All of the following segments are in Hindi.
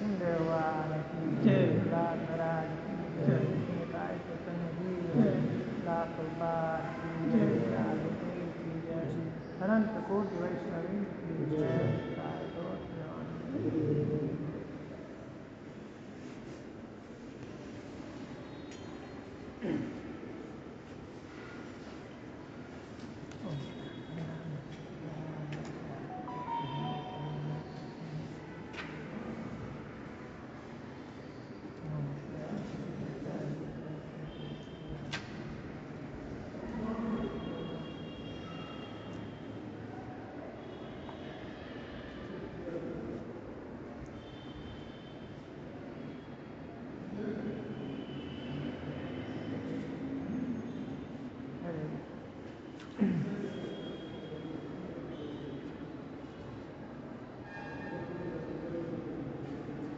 देवान की जय। लाल महाराज की जय। निताय चैतन्य जी जय। लाख प्रभुपाद की जय। लाल देव की जय अनंत कोटि वैष्णवी की जय साधु ज्ञान।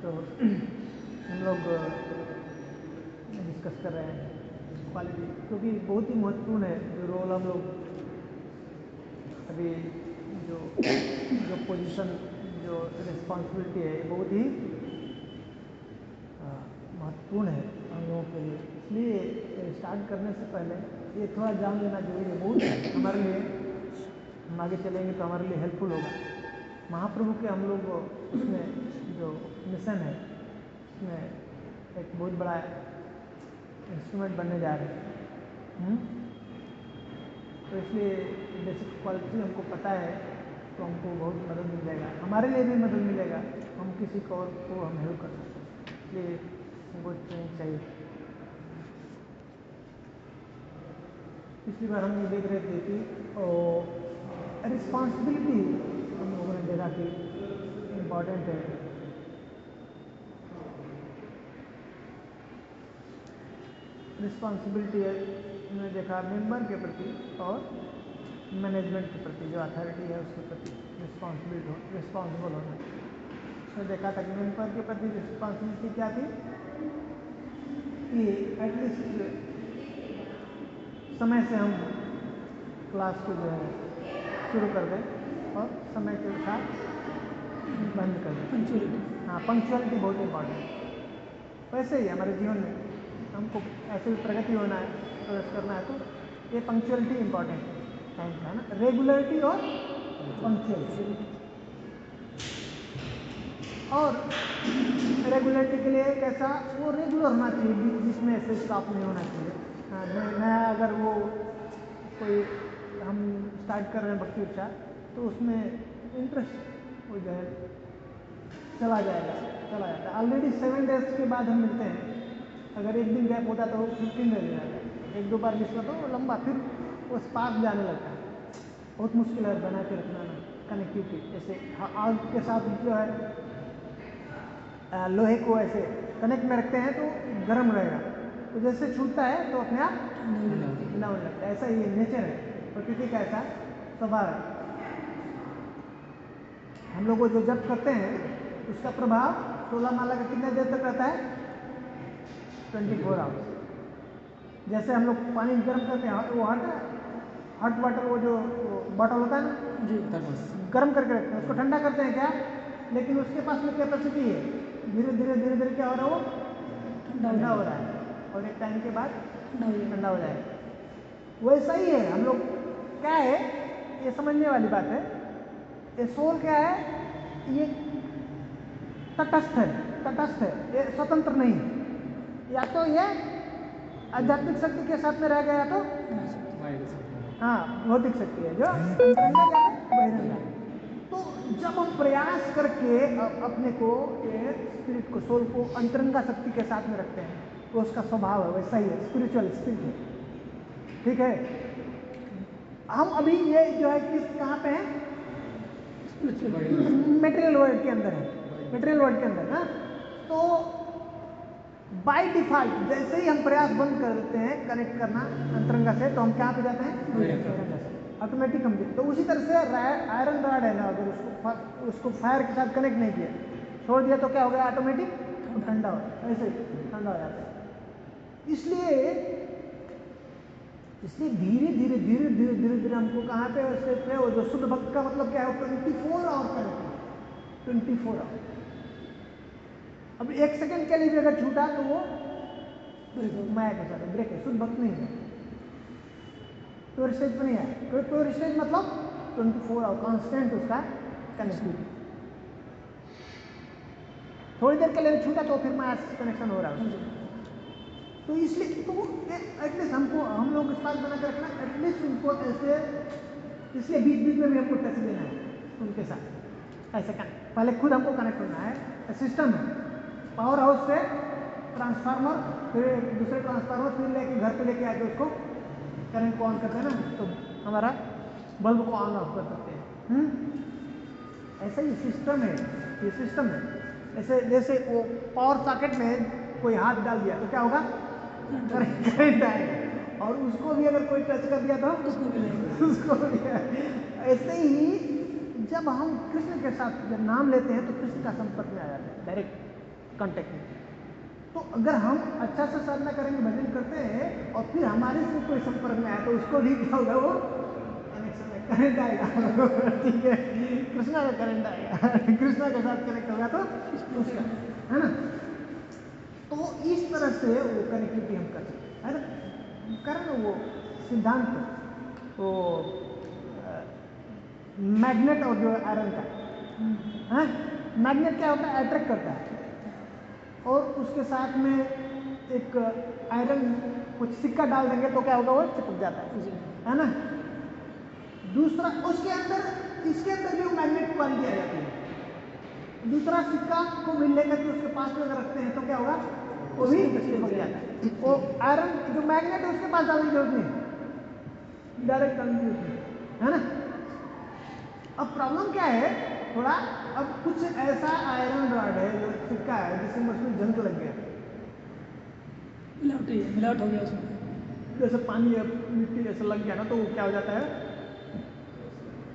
तो हम लोग डिस्कस कर रहे हैं क्वालिटी, क्योंकि बहुत ही महत्वपूर्ण है जो रोल हम लोग अभी जो जो पोजीशन जो रिस्पॉन्सिबिलिटी है बहुत ही महत्वपूर्ण है हम लोगों के लिए। इसलिए स्टार्ट करने से पहले ये थोड़ा जान लेना जरूरी है, बहुत हमारे लिए, हम आगे चलेंगे तो हमारे लिए हेल्पफुल होगा। महाप्रभु के हम लोग उसमें जो मिशन है उसमें एक बहुत बड़ा इंस्ट्रूमेंट बनने जा रहे हैं। तो इसलिए बेसिक क्वालिटी हमको पता है तो हमको बहुत मदद मिल जाएगा, हमारे लिए भी मदद मिलेगा, हम किसी को और को हम हेल्प कर सकते हैं। इसलिए हमको ट्रेनिंग चाहिए। पिछली बार हम ये देख रहे थे कि रिस्पॉन्सिबिलिटी हम लोगों ने देखा कि इम्पॉर्टेंट है। रिस्पॉन्सिबिलिटी हमने देखा मेंबर के प्रति और मैनेजमेंट के प्रति, जो अथॉरिटी है उसके प्रति रिस्पॉन्सिबल होना। उसमें देखा था कि मेंबर के प्रति रिस्पॉन्सिबिलिटी क्या थी कि एटलीस्ट समय से हम क्लास को जो है शुरू कर दें और समय के साथ बंद कर दें। पंक्चुअलिटी। हाँ, पंक्चुअलिटी बहुत इम्पॉर्टेंट है। वैसे ही हमारे जीवन में हमको ऐसे भी प्रगति होना है, प्रगति करना है, तो ये पंक्चुअलिटी इम्पॉर्टेंट है टाइम का, है ना, रेगुलरिटी और पंक्चुअलिटी। और रेगुलरिटी के लिए कैसा वो रेगुलर होना चाहिए, बीच में ऐसे स्टॉप नहीं होना चाहिए। नया अगर वो कोई हम स्टार्ट कर रहे हैं भक्ति उपचार तो उसमें इंटरेस्ट हो जाए, चला जाता है। ऑलरेडी 7 डेज के बाद हम मिलते हैं, अगर एक दिन गैप होता तो 15 डेज जाता है, एक दो बार मिस तो लंबा, फिर वो स्पार्क जाने लगता है। बहुत मुश्किल है बना के रखना ना कनेक्टिविटी। जैसे आग के साथ जो है लोहे को ऐसे कनेक्ट में रखते हैं तो गर्म रहेगा, तो जैसे छूटता है तो अपने आप ठंडा होने लगता है। ऐसा ये नेचर है, प्रकृति का ऐसा स्वभाव है। हम लोग जो जप करते हैं उसका प्रभाव 16 माला का कितने देर तक रहता है? 24 आवर्स। जैसे हम लोग पानी गर्म करते हैं, वो हॉट वाटर, वो जो बॉटल होता है ना जी, गर्म करके रखते हैं, उसको ठंडा करते हैं क्या, लेकिन उसके पास में कैपेसिटी है, धीरे धीरे क्या हो रहा है, वो ठंडा हो रहा है और एक टाइम के बाद ठंडा हो जाएगा। वैसा ही है हम लोग, क्या है ये समझने वाली बात है। ये सोल क्या है, ये तटस्थ है, ये स्वतंत्र नहीं, या तो ये आध्यात्मिक शक्ति के साथ में रह गया, तो हाँ भौतिक शक्ति है जो अंतरंगा क्या है, बहिरंगा। तो जब हम प्रयास करके अपने को ये स्पिरिट को, सोल को अंतरंगा शक्ति के साथ में रखते हैं तो उसका स्वभाव है वैसा ही है, स्पिरिचुअल स्पिरिट है। ठीक है, हम अभी ये जो है किस कहाँ पे है, मेटेरियल वर्ल्ड के अंदर है, मेटेरियल वर्ल्ड के अंदर ना। तो बाय डिफॉल्ट जैसे ही हम प्रयास बंद कर देते हैं कनेक्ट करना अंतरंगा से, तो हम कहाँ पे जाते हैं, ऑटोमेटिक हम। तो उसी तरह से आयरन रॉड है ना, अगर उसको फायर के साथ कनेक्ट नहीं किया, छोड़ दिया, तो क्या हो गया, ऑटोमेटिक ठंडा हो, ऐसे ठंडा हो जाता है। इसलिए धीरे हमको कहाँ पे स्टेप पे, वो जो शुद्ध भक्त का मतलब क्या है, 24 आवर का रहता है, 24 आवर। अब 1 सेकंड के लिए भी अगर छूटा तो वो माया के साथ ब्रेक है, शुद्ध भक्त नहीं है, प्योर स्टेज पर नहीं है। प्योर स्टेज मतलब 24 आवर कांस्टेंट उसका कनेक्टिविटी। थोड़ी देर के लिए छूटा तो फिर माया से कनेक्शन हो रहा है। तो इसलिए तो एटलीस्ट हमको, हम लोग इस बात बना कर रखना, एटलीस्ट उनको ऐसे, इसलिए बीच बीच में भी हमको टच देना है उनके साथ, ऐसे कनेक्ट, पहले खुद हमको कनेक्ट करना है। सिस्टम है, पावर हाउस से ट्रांसफार्मर, फिर दूसरे ट्रांसफार्मर, फिर लेके घर पे लेके आके उसको करंट को ऑन करते हैं ना, तो हमारा बल्ब को ऑन ऑफ कर सकते हैं। ऐसा ही सिस्टम है, ये सिस्टम है। ऐसे जैसे वो पावर सॉकेट में कोई हाथ डाल दिया तो क्या होगा, करंट आएगा, और उसको भी अगर कोई टच कर दिया तो उसको भी ऐसे ही जब हम कृष्ण के साथ जब नाम लेते हैं तो कृष्ण का संपर्क में आ जाते हैं, डायरेक्ट कांटेक्ट में। तो अगर हम अच्छा से साधना करेंगे, भजन करते हैं, और फिर हमारे से कोई संपर्क में आया तो उसको भी क्या होगा, वो कनेक्शन में करंट आएगा। ठीक है, कृष्णा का करंट आएगा, कृष्णा के साथ कनेक्ट होगा तो उसका, है ना। तो इस तरह से वो कनेक्टिविटी हम कर सकते हैं, है ना। कारण वो सिद्धांत, वो मैग्नेट और जो आयरन का है, मैग्नेट क्या होता है, अट्रैक्ट करता है, और उसके साथ में एक आयरन कुछ सिक्का डाल देंगे तो क्या होगा, वो चिपक जाता है ना। दूसरा उसके अंदर, इसके अंदर भी वो मैग्नेट क्वालिटी आ जाती है। दूसरा सिक्का को भी लेकर के उसके पास में अगर रखते हैं तो क्या होगा, वो भी चिपक जाता है। वो आयरन जो मैग्नेट है उसके पास डालने की जरूरत नहीं, डायरेक्ट डालने की जरूरत नहीं, है ना। अब प्रॉब्लम क्या है थोड़ा, अब कुछ ऐसा आयरन रॉड है जो सिक्का है जिसमें उसमें जंग लग गया, मिलावट हो गया उसमें, जैसे पानी या मिट्टी जैसे लग गया ना, तो वो क्या हो जाता है,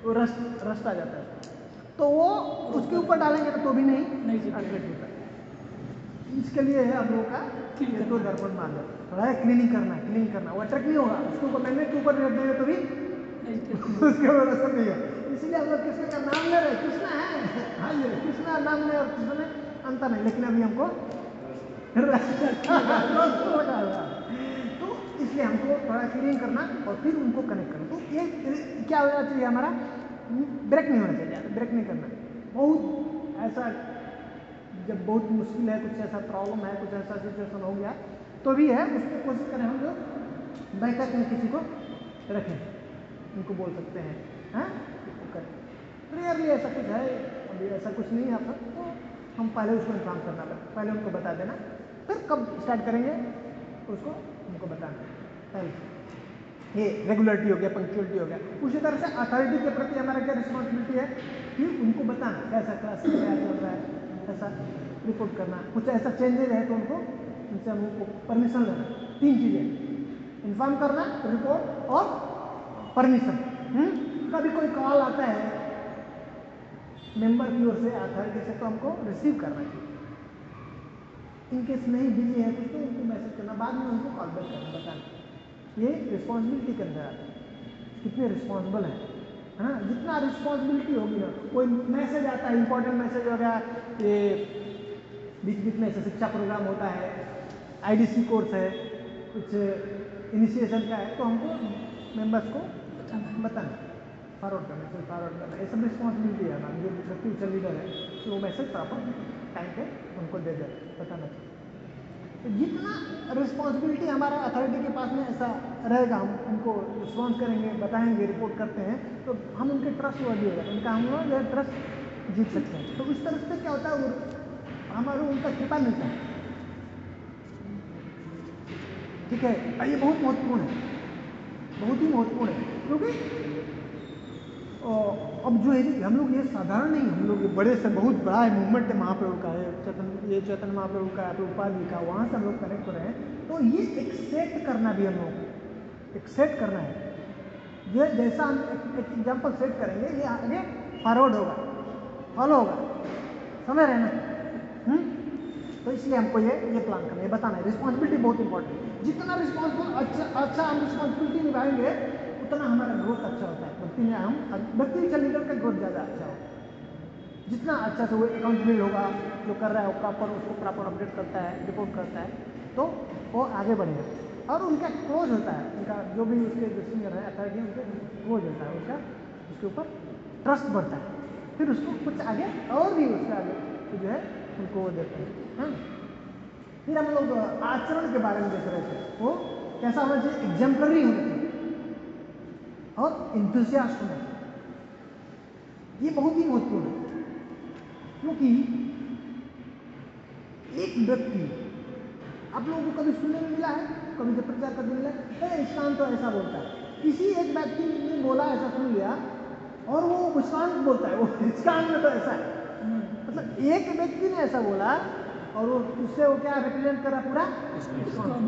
वो रस्ट आ जाता है। तो वो उसके ऊपर डालेंगे तो भी नहीं अट्रैक्ट होता है। इसके लिए है आप लोगों का तो दर्पण मार दो, थोड़ा क्लीनिंग करना, वो अट्रैक्ट नहीं होगा, उसके ऊपर मैग्नेट के ऊपर रख देंगे तो भी उसके ऊपर असर नहीं है। इसीलिए हम लोग कृष्ण का नाम ले रहे हैं, कृष्ण है, हाँ ये कृष्ण नाम ले, और कृष्ण में अंतर नहीं, लेकिन अभी हमको तो इसलिए हमको थोड़ा क्लीनिंग करना और फिर उनको कनेक्ट करना। तो ये क्या होना चाहिए, हमारा ब्रेक नहीं होना चाहिए, ब्रेक नहीं करना। बहुत ऐसा जब बहुत मुश्किल है, कुछ ऐसा प्रॉब्लम है, कुछ ऐसा सिचुएशन हो गया तो भी है, उसको कोशिश करें हम लोग बैठक में किसी को रखें, उनको बोल सकते हैं, हाँ करें। क्लियरली ऐसा कुछ है, अभी ऐसा कुछ नहीं है आप तो हम पहले उसको इन्फॉर्म करना, पहले उनको बता देना, फिर कब स्टार्ट करेंगे उसको उनको बताना पहले। ये रेगुलरिटी हो गया, पंक्चुअलिटी हो गया। उसी तरह से अथॉरिटी के प्रति हमारा क्या रिस्पॉन्सिबिलिटी है, फिर उनको बताना कैसा क्लास क्या चल रहा है, ऐसा रिपोर्ट करना। कुछ ऐसा चेंजेज है तो उनको, उनसे हम उनको परमिशन लेना। 3 चीज़ें, इन्फॉर्म करना, रिपोर्ट और परमिशन। कभी कोई कॉल आता है मेंबर की ओर से, अथॉरिटी से, तो हमको रिसीव करना चाहिए। इनकेस नहीं बिजी है कुछ तो उनको मैसेज करना, बाद में उनको कॉल बैक करना, बताना। ये रिस्पॉन्सिबिलिटी के अंदर आता है, कितने रिस्पॉन्सिबल हैं, है ना। जितना रिस्पॉन्सिबिलिटी होगी ना, कोई मैसेज आता है, इंपॉर्टेंट मैसेज हो गया, ये बीच बीच में ऐसे शिक्षा प्रोग्राम होता है, IDC कोर्स है, कुछ इनिशिएशन का है, तो हमको मेंबर्स को बताना, फॉरवर्ड करना, फिर फॉरवर्ड करना, ये सब रिस्पॉन्सिबिलिटी है ना। जो फ्यूचर लीडर है तो वो मैसेज प्रॉपर टाइम पे उनको दे दे, बताना चाहिए। तो जितना रिस्पॉन्सिबिलिटी हमारा अथॉरिटी के पास में ऐसा रहेगा, हम उनको रिस्पॉन्स करेंगे, बताएंगे, रिपोर्ट करते हैं, तो हम उनके ट्रस्ट वर्दी होगा, उनका हम लोग जो ट्रस्ट जीत सकते हैं। तो इस तरह से क्या होता है, वो हमारा उनका कृपा मिलता है। ठीक है, ये बहुत महत्वपूर्ण है, बहुत ही महत्वपूर्ण है, क्योंकि अब जो है हम लोग ये साधारण नहीं, हम लोग ये बड़े से बहुत बड़ा है मूवमेंट है महाप्रभु का है, चैतन्य महाप्रभु का, प्रभुपाद जी का, वहाँ से हम लोग कनेक्ट हो रहे हैं। तो ये एक्सेप्ट करना भी हम लोग एक्सेप्ट करना है। ये जैसा हम एक एग्जाम्पल सेट करेंगे, ये आगे फॉरवर्ड होगा, फॉलो होगा, समझ रहे ना। तो इसलिए हमको ये प्लान करना है, बताना है। रिस्पॉन्सिबिलिटी बहुत इंपॉर्टेंट है, जितना रिस्पॉन्सिबल अच्छा हम रिस्पॉन्सिबिलिटी निभाएंगे उतना हमारा ग्रोथ अच्छा होता है। भक्ति में हम भक्ति लीडर का ग्रोथ ज़्यादा अच्छा होता है। जितना अच्छा से वो अकाउंटेबल होगा, जो कर रहा है वो प्रॉपर उसको प्रॉपर अपडेट करता है, रिपोर्ट करता है, तो वो आगे बढ़ेगा। और उनका क्लोज होता है, उनका जो भी उसके जो सीनियर है अथॉरिटी उनके क्लोज होता है, उसका उसके ऊपर ट्रस्ट बढ़ता है, फिर उसको कुछ आगे और भी उसके आगे तो जो है उनको वो देते हैं। फिर हम लोग आचरण के बारे में देख रहे थे, वो कैसा होना चाहिए, एग्जाम्पलरी होना चाहिए और इंथुसियास्ट होना चाहिए। ये बहुत ही महत्वपूर्ण है, क्योंकि एक व्यक्ति, आप लोगों को कभी सुनने में मिला है, कभी जब प्रचार करने मिला है, मुस्कान तो ऐसा बोलता है, किसी एक व्यक्ति ने बोला ऐसा सुन लिया और वो मुस्कान बोलता है, वो मुस्कान में तो ऐसा है, मतलब एक व्यक्ति ने ऐसा बोला और वो उससे वो क्या रिप्रेजेंट कर रहा पूरा मुस्कान।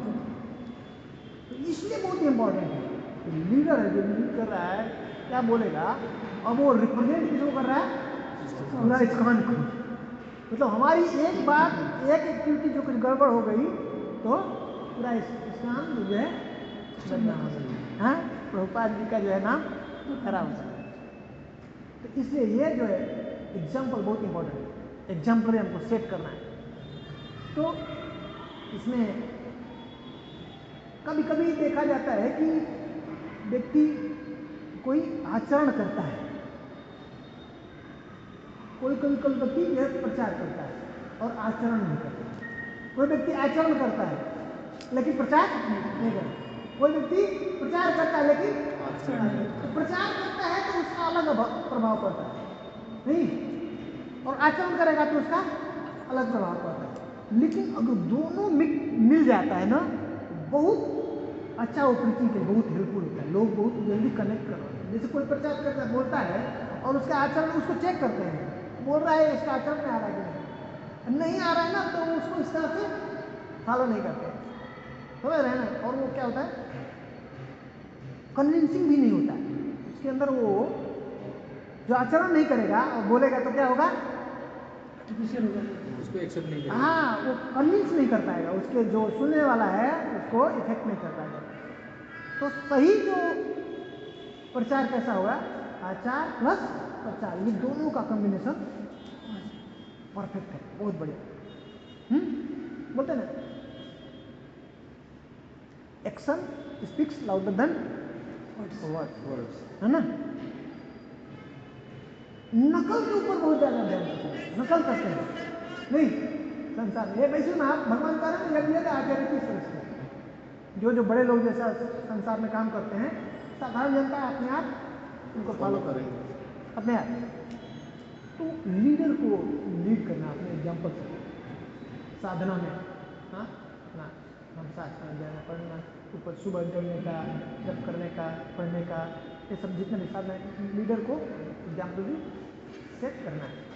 तो इसलिए बहुत इंपॉर्टेंट है कि लीडर है जो लीड कर रहा है क्या बोलेगा, और वो रिप्रेजेंट किसको कर रहा है, पूरा इस्कॉन को। मतलब हमारी एक बात, एक एक्टिविटी जो कुछ गड़बड़ हो गई तो पूरा इस्कॉन जो है बदनाम हो गई, हाँ, प्रभुपाद जी का जो है नाम खराब हो जाएगा। तो इसलिए ये जो है एग्जाम्पल बहुत इंपॉर्टेंट है, एग्जाम्पल हमको सेट करना है। तो इसमें कभी कभी देखा जाता है कि व्यक्ति कोई आचरण करता है, कोई व्यक्ति जो है प्रचार करता है और आचरण नहीं करता, कोई व्यक्ति आचरण करता है लेकिन प्रचार नहीं करता, कोई व्यक्ति प्रचार करता है लेकिन तो प्रचार करता है तो उसका अलग प्रभाव पड़ता है नहीं, और आचरण करेगा तो उसका अलग प्रभाव पड़ता है। लेकिन अगर दोनों मिल जाता है ना, बहुत अच्छा वो प्रीचिंग के बहुत हेल्पफुल होता है, लोग बहुत जल्दी कनेक्ट कर रहे हैं। जैसे कोई प्रचार करता बोलता है और उसका आचरण उसको चेक करते हैं, बोल रहा है इसका आचरण में आ रहा है कि नहीं आ रहा है ना, तो उसको इस तरह से फॉलो नहीं करते, समझ रहे हैं ना। और वो क्या होता है, कन्विंसिंग भी नहीं होता है उसके अंदर, वो जो आचरण नहीं करेगा और बोलेगा तो क्या होगा, उसको एक्सेप्ट नहीं करेगा, हाँ, वो कन्विंस नहीं कर पाएगा, उसके जो सुनने वाला है उसको इफेक्ट नहीं कर पाएगा। तो सही जो प्रचार कैसा होगा, आचार प्लस प्रचार, ये दोनों का कॉम्बिनेशन परफेक्ट है, बहुत बढ़िया। बोलते ना, action speaks louder than words, है ना। नकल के ऊपर बहुत ज्यादा ध्यान देते हैं, नकल करते हैं नहीं संसार में, ये वैसे ना आप भगवान का आचार्य की समझते हैं, जो बड़े लोग जैसा संसार में काम करते हैं, साधारण जनता अपने आप उनको फॉलो करेंगे अपने आप। तो लीडर को लीड करना अपने एग्जाम्पल से, साधना में, हाँ ना, हम शास्त्र जाना पढ़ना, ऊपर सुबह जगने का, जप करने का, पढ़ने का, ये सब जितने भी साधन, लीडर को एग्जाम्पल भी सेट करना है।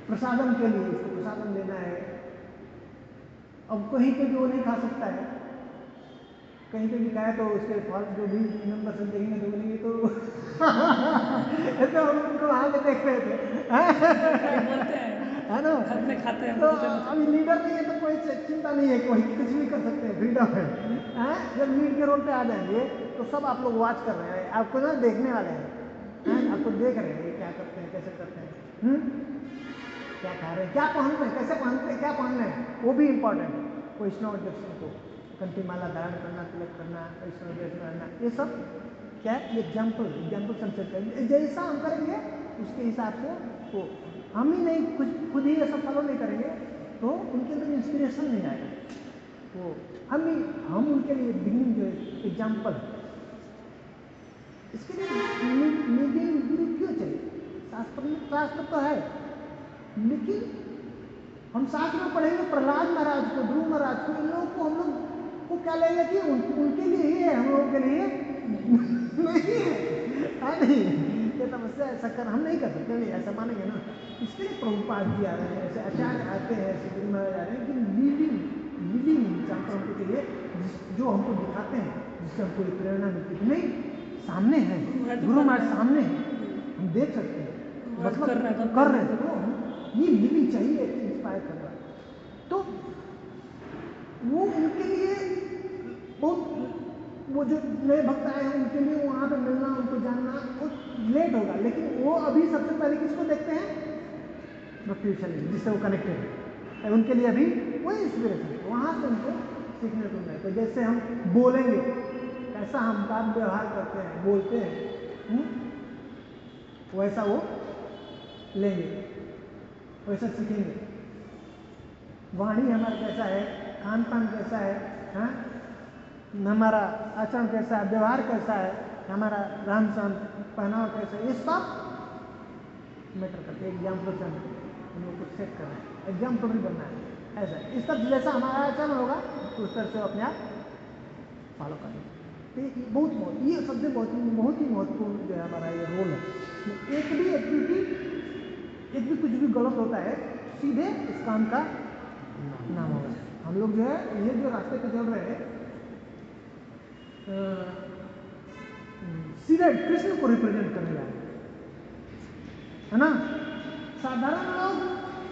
प्रसादम के लिए उसको प्रसादम देना है, अब कहीं पे भी वो नहीं खा सकता है, कहीं पे भी खाए तो उसके फल जो भी मेंबर सब देखेंगे तो बोलेंगे तो ऐसे हम उनको वहाँ पे देख रहे थे है ना, खाते हैं तो अभी लीडर नहीं है तो कोई चिंता नहीं है, कोई कुछ भी कर सकते हैं, फ्रीडम है। जब लीड के रोल पे आ जाएंगे तो सब आप लोग वॉच कर रहे हैं, आपको ना देखने वाले हैं, आपको देख रहे हैं क्या करते हैं, कैसे करते हैं, क्या खा रहे हैं, क्या पहन रहे हैं, कैसे पहनते हैं, क्या पहन रहे हैं, वो भी इम्पोर्टेंट है। वैष्णव दर्शन को कंठी माला धारण करना, तिलक करना, वैष्णव ड्रेस पहनना, ये सब क्या है, एग्जाम्पल संसेट करेंगे, जैसा हम करेंगे उसके हिसाब से वो, हम ही नहीं खुद ही ये सब फॉलो नहीं करेंगे तो उनके अंदर इंस्पिरेशन नहीं आएगा, वो हम उनके लिए बिगिनिंग जो एग्जाम्पल। इसके लिए मीडियम गुरु क्यों चाहिए, शास्त्र तो है, लेकिन हम शास्त्र में पढ़ेंगे प्रहलाद महाराज को, ध्रुव महाराज को, इन लोगों को हम लोग को क्या लेंगे कि उनके लिए ही है, हम लोगों के लिए नहीं है नहीं, ये तपस्या ऐसा कर हम नहीं कर सकते, नहीं ऐसा मानेंगे ना। इसके लिए प्रभुपाद जी आ रहे हैं, ऐसे आचार्य आते हैं, ऐसे गुरु महाराज आ रहे हैं कि लिविंग एग्जाम्पल हमको चाहिए, जो हमको दिखाते हैं, जिससे हमको प्रेरणा मिलती है, नहीं सामने है गुरु महाराज, सामने है, हम देख सकते हैं, मतलब कर रहे हैं, तो ये लिविंग चाहिए, इंस्पायर कर रहा है। तो वो उनके लिए बहुत, वो जो नए भक्त आए हैं उनके लिए वहाँ पे मिलना, उनको जानना कुछ लेट होगा, लेकिन वो अभी सबसे पहले किसको देखते हैं, मोटिवेशन जिससे वो कनेक्टेड है, उनके लिए भी वही इंस्पिरेशन है, वहाँ से उनको सीखने को मिले। तो जैसे हम बोलेंगे, कैसा हम बात व्यवहार करते हैं, बोलते हैं, वैसा वो लेंगे, वैसा सीखेंगे। वाणी हमारा कैसा है, खान पान कैसा है, हाँ, हमारा आचरण कैसा है, व्यवहार कैसा है, हमारा रहन सहन पहनावा कैसा है, ये सब मैटर करते हैं। एग्जाम्पल से हम लोग को चेक करना है, एग्जाम्पल भी बनना है। ऐसा इस तरह जैसा हमारा आचरण होगा तो उस तरह से अपने आप फॉलो करेंगे। तो ये सबसे बहुत ही महत्वपूर्ण जो है हमारा ये रोल है। एक भी एक्टिविटी, एक भी कुछ भी गलत होता है, सीधे इस काम का नाम होगा। हम लोग जो है ये जो रास्ते पे चल रहे हैं, सीधे कृष्ण को रिप्रेजेंट करने जा रहे हैं, है ना। साधारण लोग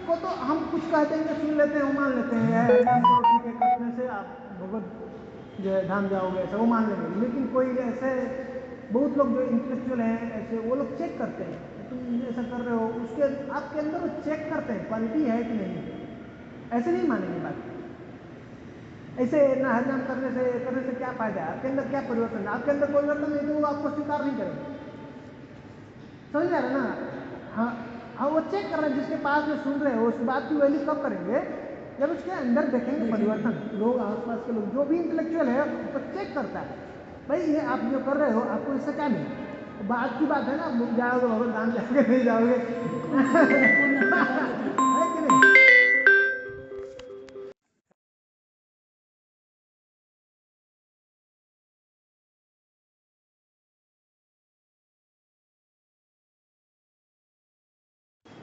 को तो हम कुछ कह देंगे, सुन लेते हैं, वो मान लेते हैं, ठीक है, करने से आप भगवत जो है धाम जाओगे, ऐसा वो मान लेंगे। लेकिन कोई ऐसे बहुत लोग जो इंटेलेक्चुअल हैं, ऐसे वो लोग चेक करते हैं, तुम ऐसा कर रहे हो, उसके आपके अंदर वो चेक करते हैं क्वालिटी है कि नहीं, ऐसे नहीं मानेंगे बात। ऐसे ना हरिनाम करने से क्या फायदा है, आपके अंदर क्या परिवर्तन है, आपके अंदर परिवर्तन नहीं तो वो आपको स्वीकार नहीं करेंगे। समझ आ रहा है ना। हाँ, वो चेक कर रहे हैं, जिसके पास में सुन रहे हो उस बात की वैल्यू कब करेंगे, जब उसके अंदर देखेंगे परिवर्तन। लोग आसपास के लोग जो भी इंटेलेक्चुअल है वो चेक करता है, भाई ये आप जो कर रहे हो आपको इससे क्या मिले। बात की बात है ना, जाओगे भगवान धाम जाओगे नहीं जाओगे है कि नहीं।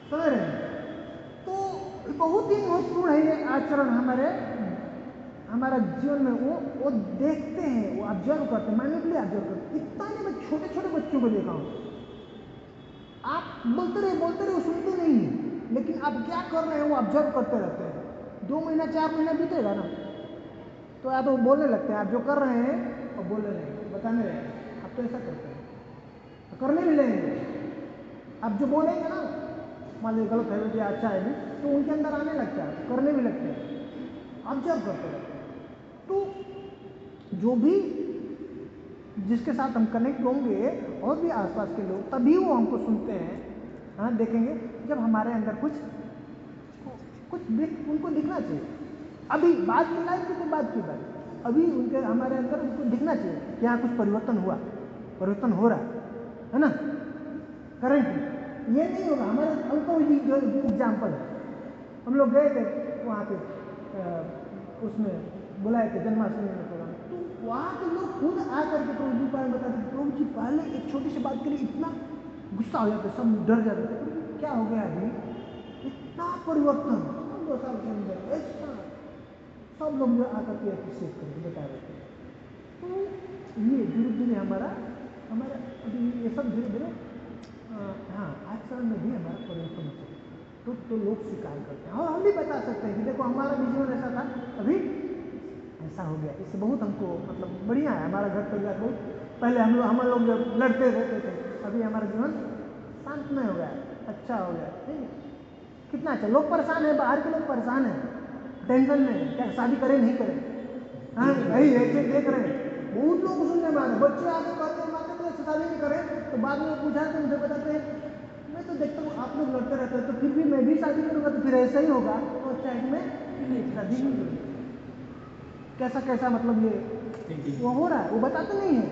समझ रहे हैं। तो बहुत ही महत्वपूर्ण है ये आचरण हमारा जीवन में। वो देखते हैं, वो ऑब्जर्व करते हैं, मैन्युअली ऑब्जर्व करते हैं। इतना नहीं, मैं छोटे छोटे बच्चों को देखा हूँ, आप बोलते रहे सुनते नहीं है, लेकिन आप क्या कर रहे हैं वो ऑब्जर्व करते रहते हैं। 2 महीना 4 महीना बीतेगा ना तो आप वो बोलने लगते हैं, आप जो कर रहे हैं और बोलने लगेंगे, बताने लगेंगे, आप तो ऐसा करते हैं, तो करने भी लगेंगे। आप जो बोलेंगे ना, मान लीजिए गलत है या अच्छा है भी, तो उनके अंदर आने लगता है, करने भी लगते हैं, ऑब्जर्व करते रहते हैं। तो जो भी जिसके साथ हम कनेक्ट होंगे और भी आसपास के लोग, तभी वो हमको सुनते हैं, हाँ, देखेंगे। जब हमारे अंदर कुछ उनको दिखना चाहिए। अभी बात की लाइफ की तो बात की बात, अभी उनके हमारे अंदर उनको दिखना चाहिए कि यहाँ कुछ परिवर्तन हुआ, परिवर्तन हो रहा है ना। करेंट ये नहीं होगा। हमारे हमको जो एग्जाम्पल है, हम लोग गए थे वहाँ पे उसमें बुलाए थे जन्माष्टमी में प्रोग्राम, तो वहाँ के लोग खुद आकर के प्रभु जी को बताते, प्रभु जी पहले एक छोटी सी बात के लिए इतना गुस्सा हो जाते, सब डर जाते थे, प्रभु क्या हो गया अभी, इतना परिवर्तन 2 साल के अंदर, ऐसा सब लोग जो आकर के अप्रिशिएट करके बता रहे थे। तो ये धीरे धीरे हमारा अभी ये सब धीरे धीरे हाँ आचरण में भी हमारा परिवर्तन होता है। तो लोग स्वीकार करते हैं और हम भी बता सकते हैं कि देखो हमारा भी जीवन ऐसा था, अभी ऐसा हो गया। इससे बहुत हमको मतलब बढ़िया है, हमारा घर परिवार बहुत पहले हम लोग जब लड़ते रहते थे, अभी हमारा जीवन शांतमय हो गया, अच्छा हो गया। ठीक है, कितना अच्छा। लोग परेशान है, बाहर के लोग परेशान है, टेंशन में, क्या शादी करें नहीं करें, हाँ भाई ऐसे देख रहे हैं। बहुत लोग सुनने में आ रहे, बच्चे आगे कहते माते तो ऐसे शादी नहीं करें, तो बाद में पूछा तो मुझे बताते हैं मैं तो देखता हूँ आप लोग लड़ते रहते हैं, तो फिर भी मैं भी शादी करूँगा तो फिर ऐसा ही होगा, तो अच्छा है कि मैं शादी नहीं करूँगा। कैसा कैसा मतलब ये वो हो रहा है, वो बताते नहीं है।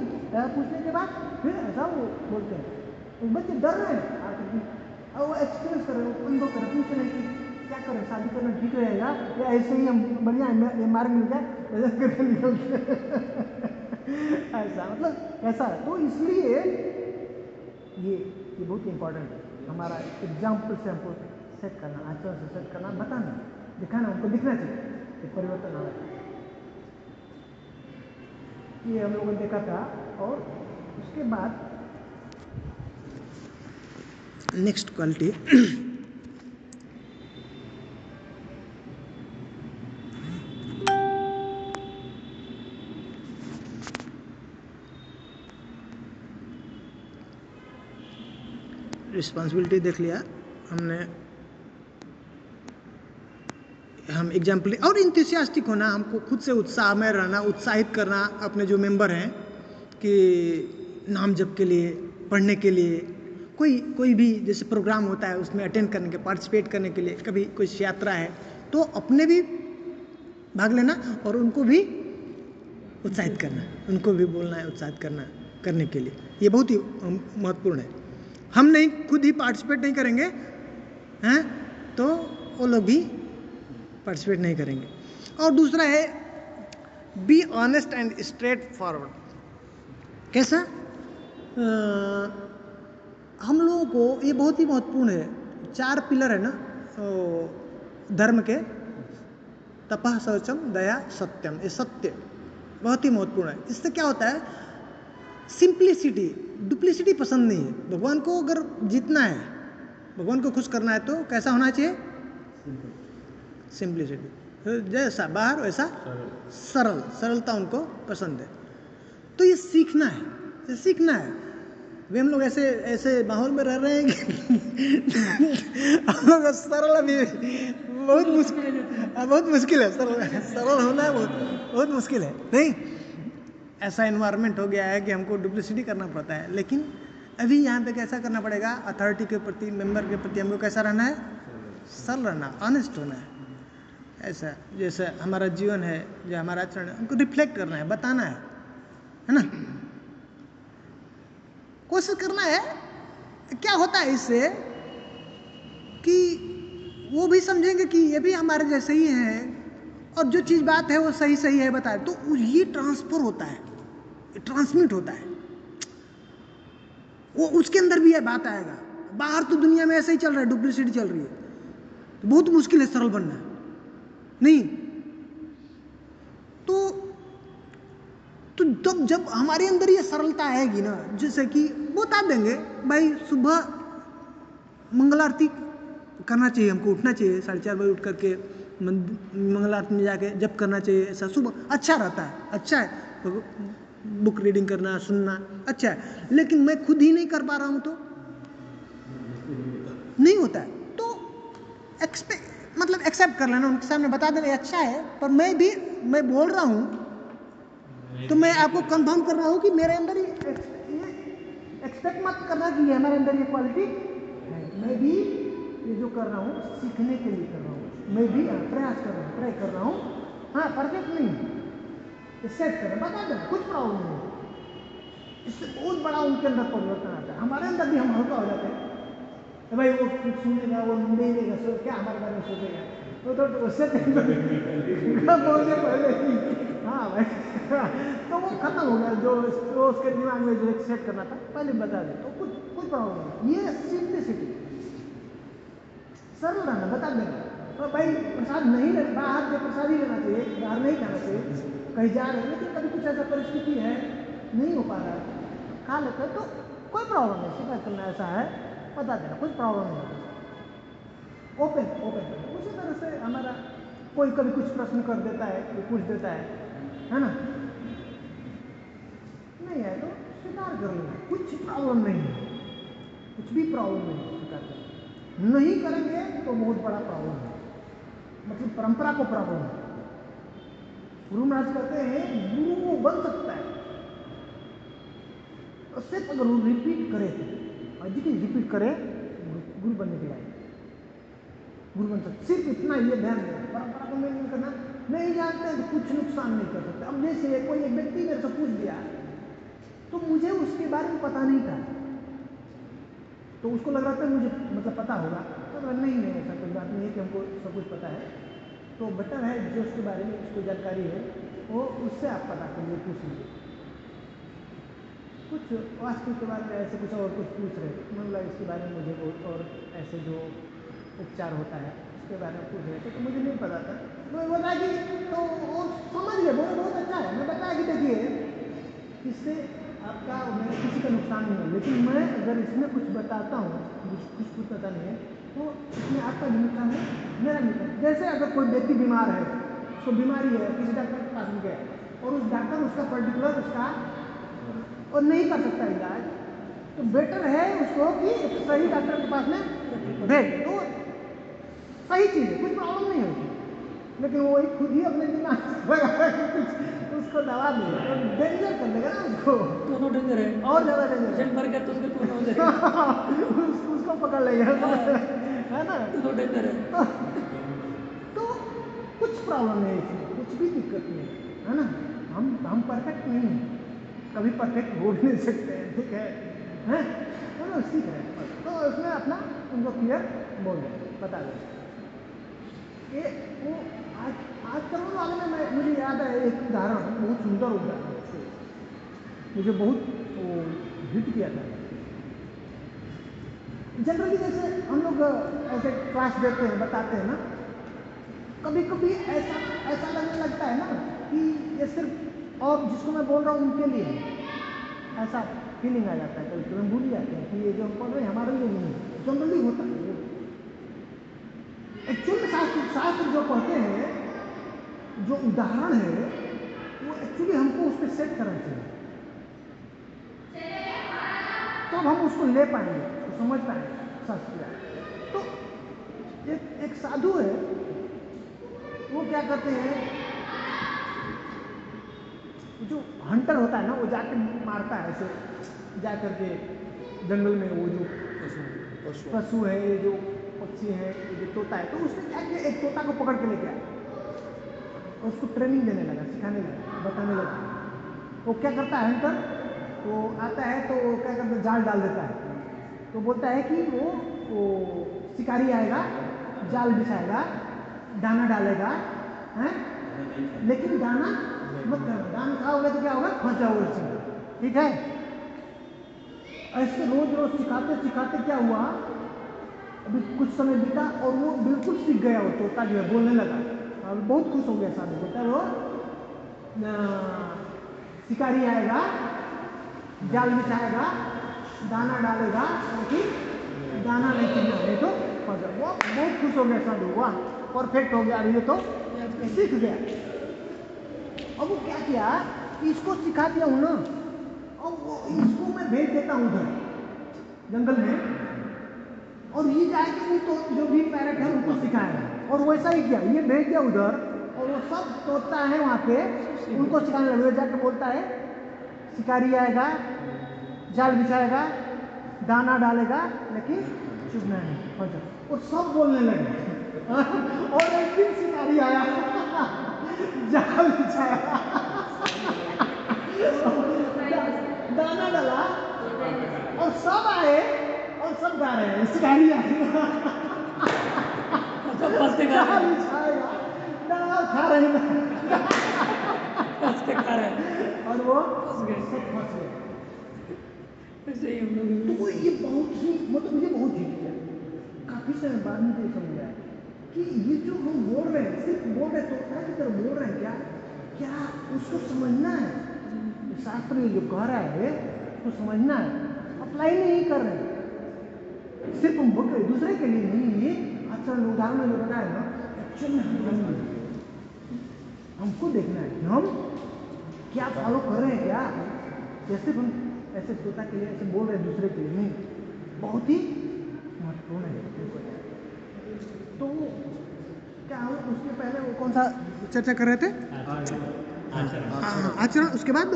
पूछने के बाद फिर ऐसा वो बोलते हैं, बच्चे डर रहे हैं आकर भी, और वो एक्सपीरियंस कर रहे हैं, अनुभव कर रहे हैं, पूछ रहे हैं कि क्या करें, शादी करना ठीक रहेगा या ऐसे ही हम बढ़िया ये मार्ग मिल जाए ऐसा करके निकलते ऐसा मतलब ऐसा। तो इसलिए ये बहुत इंपॉर्टेंट है, हमारा एग्जाम्पल से हमको सेट करना, आचरण से सेट करना, बताना, दिखाना, हमको दिखना चाहिए कि परिवर्तन आना चाहिए। ये हम लोगों ने देखा था। और उसके बाद नेक्स्ट क्वालिटी रिस्पॉन्सिबिलिटी देख लिया हमने, हम एग्जाम्पल, और इंथुसियास्टिक होना, हमको खुद से उत्साह में रहना, उत्साहित करना अपने जो मेंबर हैं कि नाम जप के लिए, पढ़ने के लिए, कोई भी जैसे प्रोग्राम होता है उसमें अटेंड करने के, पार्टिसिपेट करने के लिए, कभी कोई यात्रा है तो अपने भी भाग लेना और उनको भी उत्साहित करना, उनको भी बोलना है, उत्साहित करने के लिए। ये बहुत ही महत्वपूर्ण है। हम नहीं खुद ही पार्टिसिपेट नहीं करेंगे हैं तो वो लोग भी पार्टिसिपेट नहीं करेंगे। और दूसरा है be honest and straight forward. कैसा? हम लोगों को ये बहुत ही महत्वपूर्ण है। 4 पिलर है ना धर्म के, तपः शौचम दया सत्यम, ये सत्य बहुत ही महत्वपूर्ण है। इससे क्या होता है, सिंप्लिसिटी, डुप्लिसिटी पसंद नहीं है। भगवान को अगर जीतना है, भगवान को खुश करना है तो कैसा होना चाहिए? सिंप्लिसिटी, जैसा बाहर वैसा सरलता उनको पसंद है। तो ये सीखना है, ये सीखना है। वे हम लोग ऐसे माहौल में रह रहे हैं कि हम लोग सरल अभी बहुत मुश्किल है। सरल होना है बहुत मुश्किल है। नहीं, ऐसा एनवायरनमेंट हो गया है कि हमको डुप्लिसिटी करना पड़ता है। लेकिन अभी यहाँ पे कैसा करना पड़ेगा? अथॉरिटी के प्रति, मेंबर के प्रति हमको कैसा रहना है? सरल रहना, ऑनेस्ट होना है। ऐसा जैसे हमारा जीवन है, जो हमारा आचरण है, हमको रिफ्लेक्ट करना है, बताना है ना, कोशिश करना है। क्या होता है इससे कि वो भी समझेंगे कि ये भी हमारे जैसे ही हैं और जो चीज़ बात है वो सही है बताए, तो ये ट्रांसफर होता है, ट्रांसमिट होता है, वो उसके अंदर भी ये बात आएगा। बाहर तो दुनिया में ऐसे ही चल रहा है, डुप्लिसिटी चल रही है, तो बहुत मुश्किल है सरल बनना। नहीं तो जब हमारे अंदर ये सरलता आएगी ना, जैसे कि बता देंगे भाई सुबह मंगल आरती करना चाहिए, हमको उठना चाहिए 4:30 बजे उठ करके मंगल आरती में जाके जप करना चाहिए। ऐसा सुबह अच्छा रहता है, अच्छा है, बुक रीडिंग करना, सुनना अच्छा है। लेकिन मैं खुद ही नहीं कर पा रहा हूँ तो नहीं होता है। तो एक्सेप्ट कर लेना, उनके सामने बता देना अच्छा है, पर मैं बोल रहा हूँ तो मैं आपको कंफर्म कर रहा हूँ कि मेरे अंदर ये एक्सपेक्ट मत करना कि ये हमारे अंदर ये क्वालिटी है। मैं भी ये जो कर रहा हूँ सीखने के लिए कर रहा हूँ, मैं भी प्रयास कर रहा हूँ, ट्राई कर रहा हूँ। हाँ, परफेक्ट नहीं, सेट कर रहा हूँ, बता देना, कुछ प्रॉब्लम नहीं। इससे बहुत बड़ा उनके अंदर परिवर्तन आता है। हमारे अंदर भी हम हल्का हो जाते हैं, भाई वो सुनेगा, वो नहीं लेगा, क्या हमारे बारे में सोचेगा, तो उससे बोलने पहले ही हाँ भाई तो वो खत्म हो गया। जो उसके दिमाग में जो एक्सेप्ट करना था पहले बता दे, तो कुछ प्रॉब्लम नहीं। ये सिंप्लिसिटी, सरल रहना, बता देना। तो भाई प्रसाद नहीं ले, बाहर से प्रसाद ही लेना चाहिए, बाहर नहीं खाना चाहिए, कहीं जा रहे हैं लेकिन कभी कुछ ऐसा परिस्थिति है नहीं हो पा रहा है, खा लेते तो कोई प्रॉब्लम नहीं, शिकायत करना ऐसा है बता देना, कुछ प्रॉब्लम नहीं होता। ओपन उसी तरह से हमारा कोई कभी कुछ प्रश्न कर देता है, कोई पूछ देता है ना, नहीं है तो स्वीकार कर लेना, कुछ प्रॉब्लम नहीं है, कुछ भी प्रॉब्लम नहीं है, स्वीकार कर। नहीं करेंगे तो बहुत बड़ा प्रॉब्लम है, मतलब परंपरा को प्रॉब्लम है। गुरु महाराज कहते हैं गुरु वो बन सकता है तो सिर्फ अगर वो रिपीट करे, और जितनी रिपीट करे गुरु बनने के लिए गुरु बन सकते। सिर्फ इतना ये ध्यान देना, परंपरा को नहीं करना, नहीं जानते तो कुछ नुकसान नहीं कर सकते। अब जैसे कोई एक व्यक्ति मेरे से पूछ दिया तो मुझे उसके बारे में पता नहीं था, तो उसको लग रहा था मुझे मतलब पता होगा, तो नहीं ऐसा कोई बात नहीं है कि हमको सब कुछ पता है। तो बेटर है जो उसके बारे में उसको जानकारी है वो उससे आप पता करिए, पूछ लीजिए। कुछ वास्तु के बारे में ऐसे कुछ और कुछ पूछ रहे, मतलब इसके बारे में मुझे बहुत, और ऐसे जो उपचार होता है उसके बारे में पूछ रहे थे तो मुझे नहीं पता था। मैं बोला कि तो वो समझ गए, बोले बहुत अच्छा है। मैं बताया कि देखिए इससे आपका मेरा किसी का नुकसान नहीं है, लेकिन मैं अगर इसमें कुछ बताता हूँ, कुछ पता नहीं है, तो इसमें आपका भी नुकसान है, मेरा नुकसान। जैसे अगर कोई व्यक्ति बीमार है, उसको बीमारी है, किसी डॉक्टर के पास में गया और उस डॉक्टर उसका पर्टिकुलर उसका और नहीं कर सकता इलाज, तो बेटर है उसको कि एक सही डॉक्टर के पास में भेज, तो सही चीज़ है, कुछ प्रॉब्लम नहीं होगी। लेकिन वो ही खुद ही अपने दिमाग से लगा कि कुछ उसको दवा दे तो डेंजर कर देगा ना उसको। दोनों डेंजर है और ज़्यादा डेंजर जन भर गया तो उसके दोनों हो जाएगा उसको पकड़ लेगा है ना। दोनों डेंजर है तो कुछ प्रॉब्लम नहीं है इसमें, कुछ भी दिक्कत नहीं है ना। हम परफेक्ट नहीं हैं, कभी परफेक्ट हो भी नहीं सकते हैं, ठीक है तो लोग सीख रहे हैं तो उसमें अपना उनको क्लियर बोल दें, बता दें ये वो आज करोड़ वाले में मुझे याद है एक उदाहरण, बहुत सुंदर उदाहरण मुझे बहुत वो हिट किया था। जनरली जैसे हम लोग ऐसे क्लास देते हैं, बताते हैं ना, कभी कभी ऐसा लगने लगता है ना कि ये सिर्फ और जिसको मैं बोल रहा हूँ उनके लिए ऐसा फीलिंग आ जाता है, कभी कभी हम भूल जाते हैं कि ये जो हम पढ़ रहे हैं हमारे लिए नहीं है। जनरली होता है एक्चुअली शास्त्र जो पढ़ते हैं, जो उदाहरण है वो एक्चुअली हमको उस पर सेट करना चाहिए, तो हम उसको ले पाएंगे, उसको समझ पाएंगे शास्त्र। तो एक साधु है, वो क्या करते हैं, जो हंटर होता है ना वो जाके मारता है ऐसे जा करके जंगल में, वो जो पशु है, जो पक्षी है, जो तोता है, तो उसने क्या किया, एक तोता को पकड़ के ले गया और उसको ट्रेनिंग देने लगा, सिखाने लगा, बताने लगा। वो क्या करता है हंटर, वो आता है तो क्या करता है, जाल डाल देता है, तो बोलता है कि वो शिकारी आएगा, जाल बिछाएगा, दाना डालेगा, हैं, लेकिन दाना मत करना, दाना खाओगे तो क्या होगा, फंस जाओगे उसमें, ठीक है। ऐसे रोज रोज सिखाते सिखाते क्या हुआ, अभी कुछ समय बीता और वो बिल्कुल सीख गया, वो तोता जो है बोलने लगा और बहुत खुश हो गया साधु। बोलता वो शिकारी आएगा, जाल बिछाएगा, दाना डालेगा, लेकिन दाना नहीं चुनना, नहीं तो फंस जाओ। वो बहुत खुश हो गया साधु, वाह परफेक्ट हो गया, ये तो सीख गया। अब वो क्या किया, इसको सिखा दिया हूं ना, अब वो इसको मैं भेज देता हूं उधर जंगल में, और ये जाके वो तो जो भी पैरट है उनको सिखाएगा। और वैसा ही किया, ये भेज दिया उधर और वो सब तोता है वहां पे, उनको सिखाने लगे। जाके बोलता है शिकारी आएगा, जाल बिछाएगा, दाना डालेगा, लेकिन चुभना नहीं, हो जाओ, और सब बोलने लगे। और एक दिन शिकारी आया, जाल बिछाया, दाना डाला, और सब आए और सब गा रहे हैं, शिकारी आएगा, जाल बिछाएगा, दाल खा रहे हैं, और वो सब फंस गए। तो ये बहुत ही मतलब मुझे बहुत ही किया, काफी समय बाद मुझे समझ आया कि ये जो हम बोल रहे हैं, सिर्फ बोल रहे तो क्या की तरह बोल रहे हैं, क्या उसको समझना है, शास्त्र जो कह रहा है उसको समझना है, अप्लाई नहीं कर रहे, सिर्फ हम बोल रहे दूसरे के लिए नहीं। ये आचरण उदाहरण में जो बताया ना, एक्चुअल में हमको देखना है कि हम क्या फॉलो कर रहे हैं, क्या जैसे हम ऐसे तोता के लिए ऐसे बोल रहे हैं, दूसरे के लिए नहीं, बहुत ही महत्वपूर्ण है। तो क्या हम उसके पहले वो कौन सा चर्चा कर रहे थे, आचरण, उसके बाद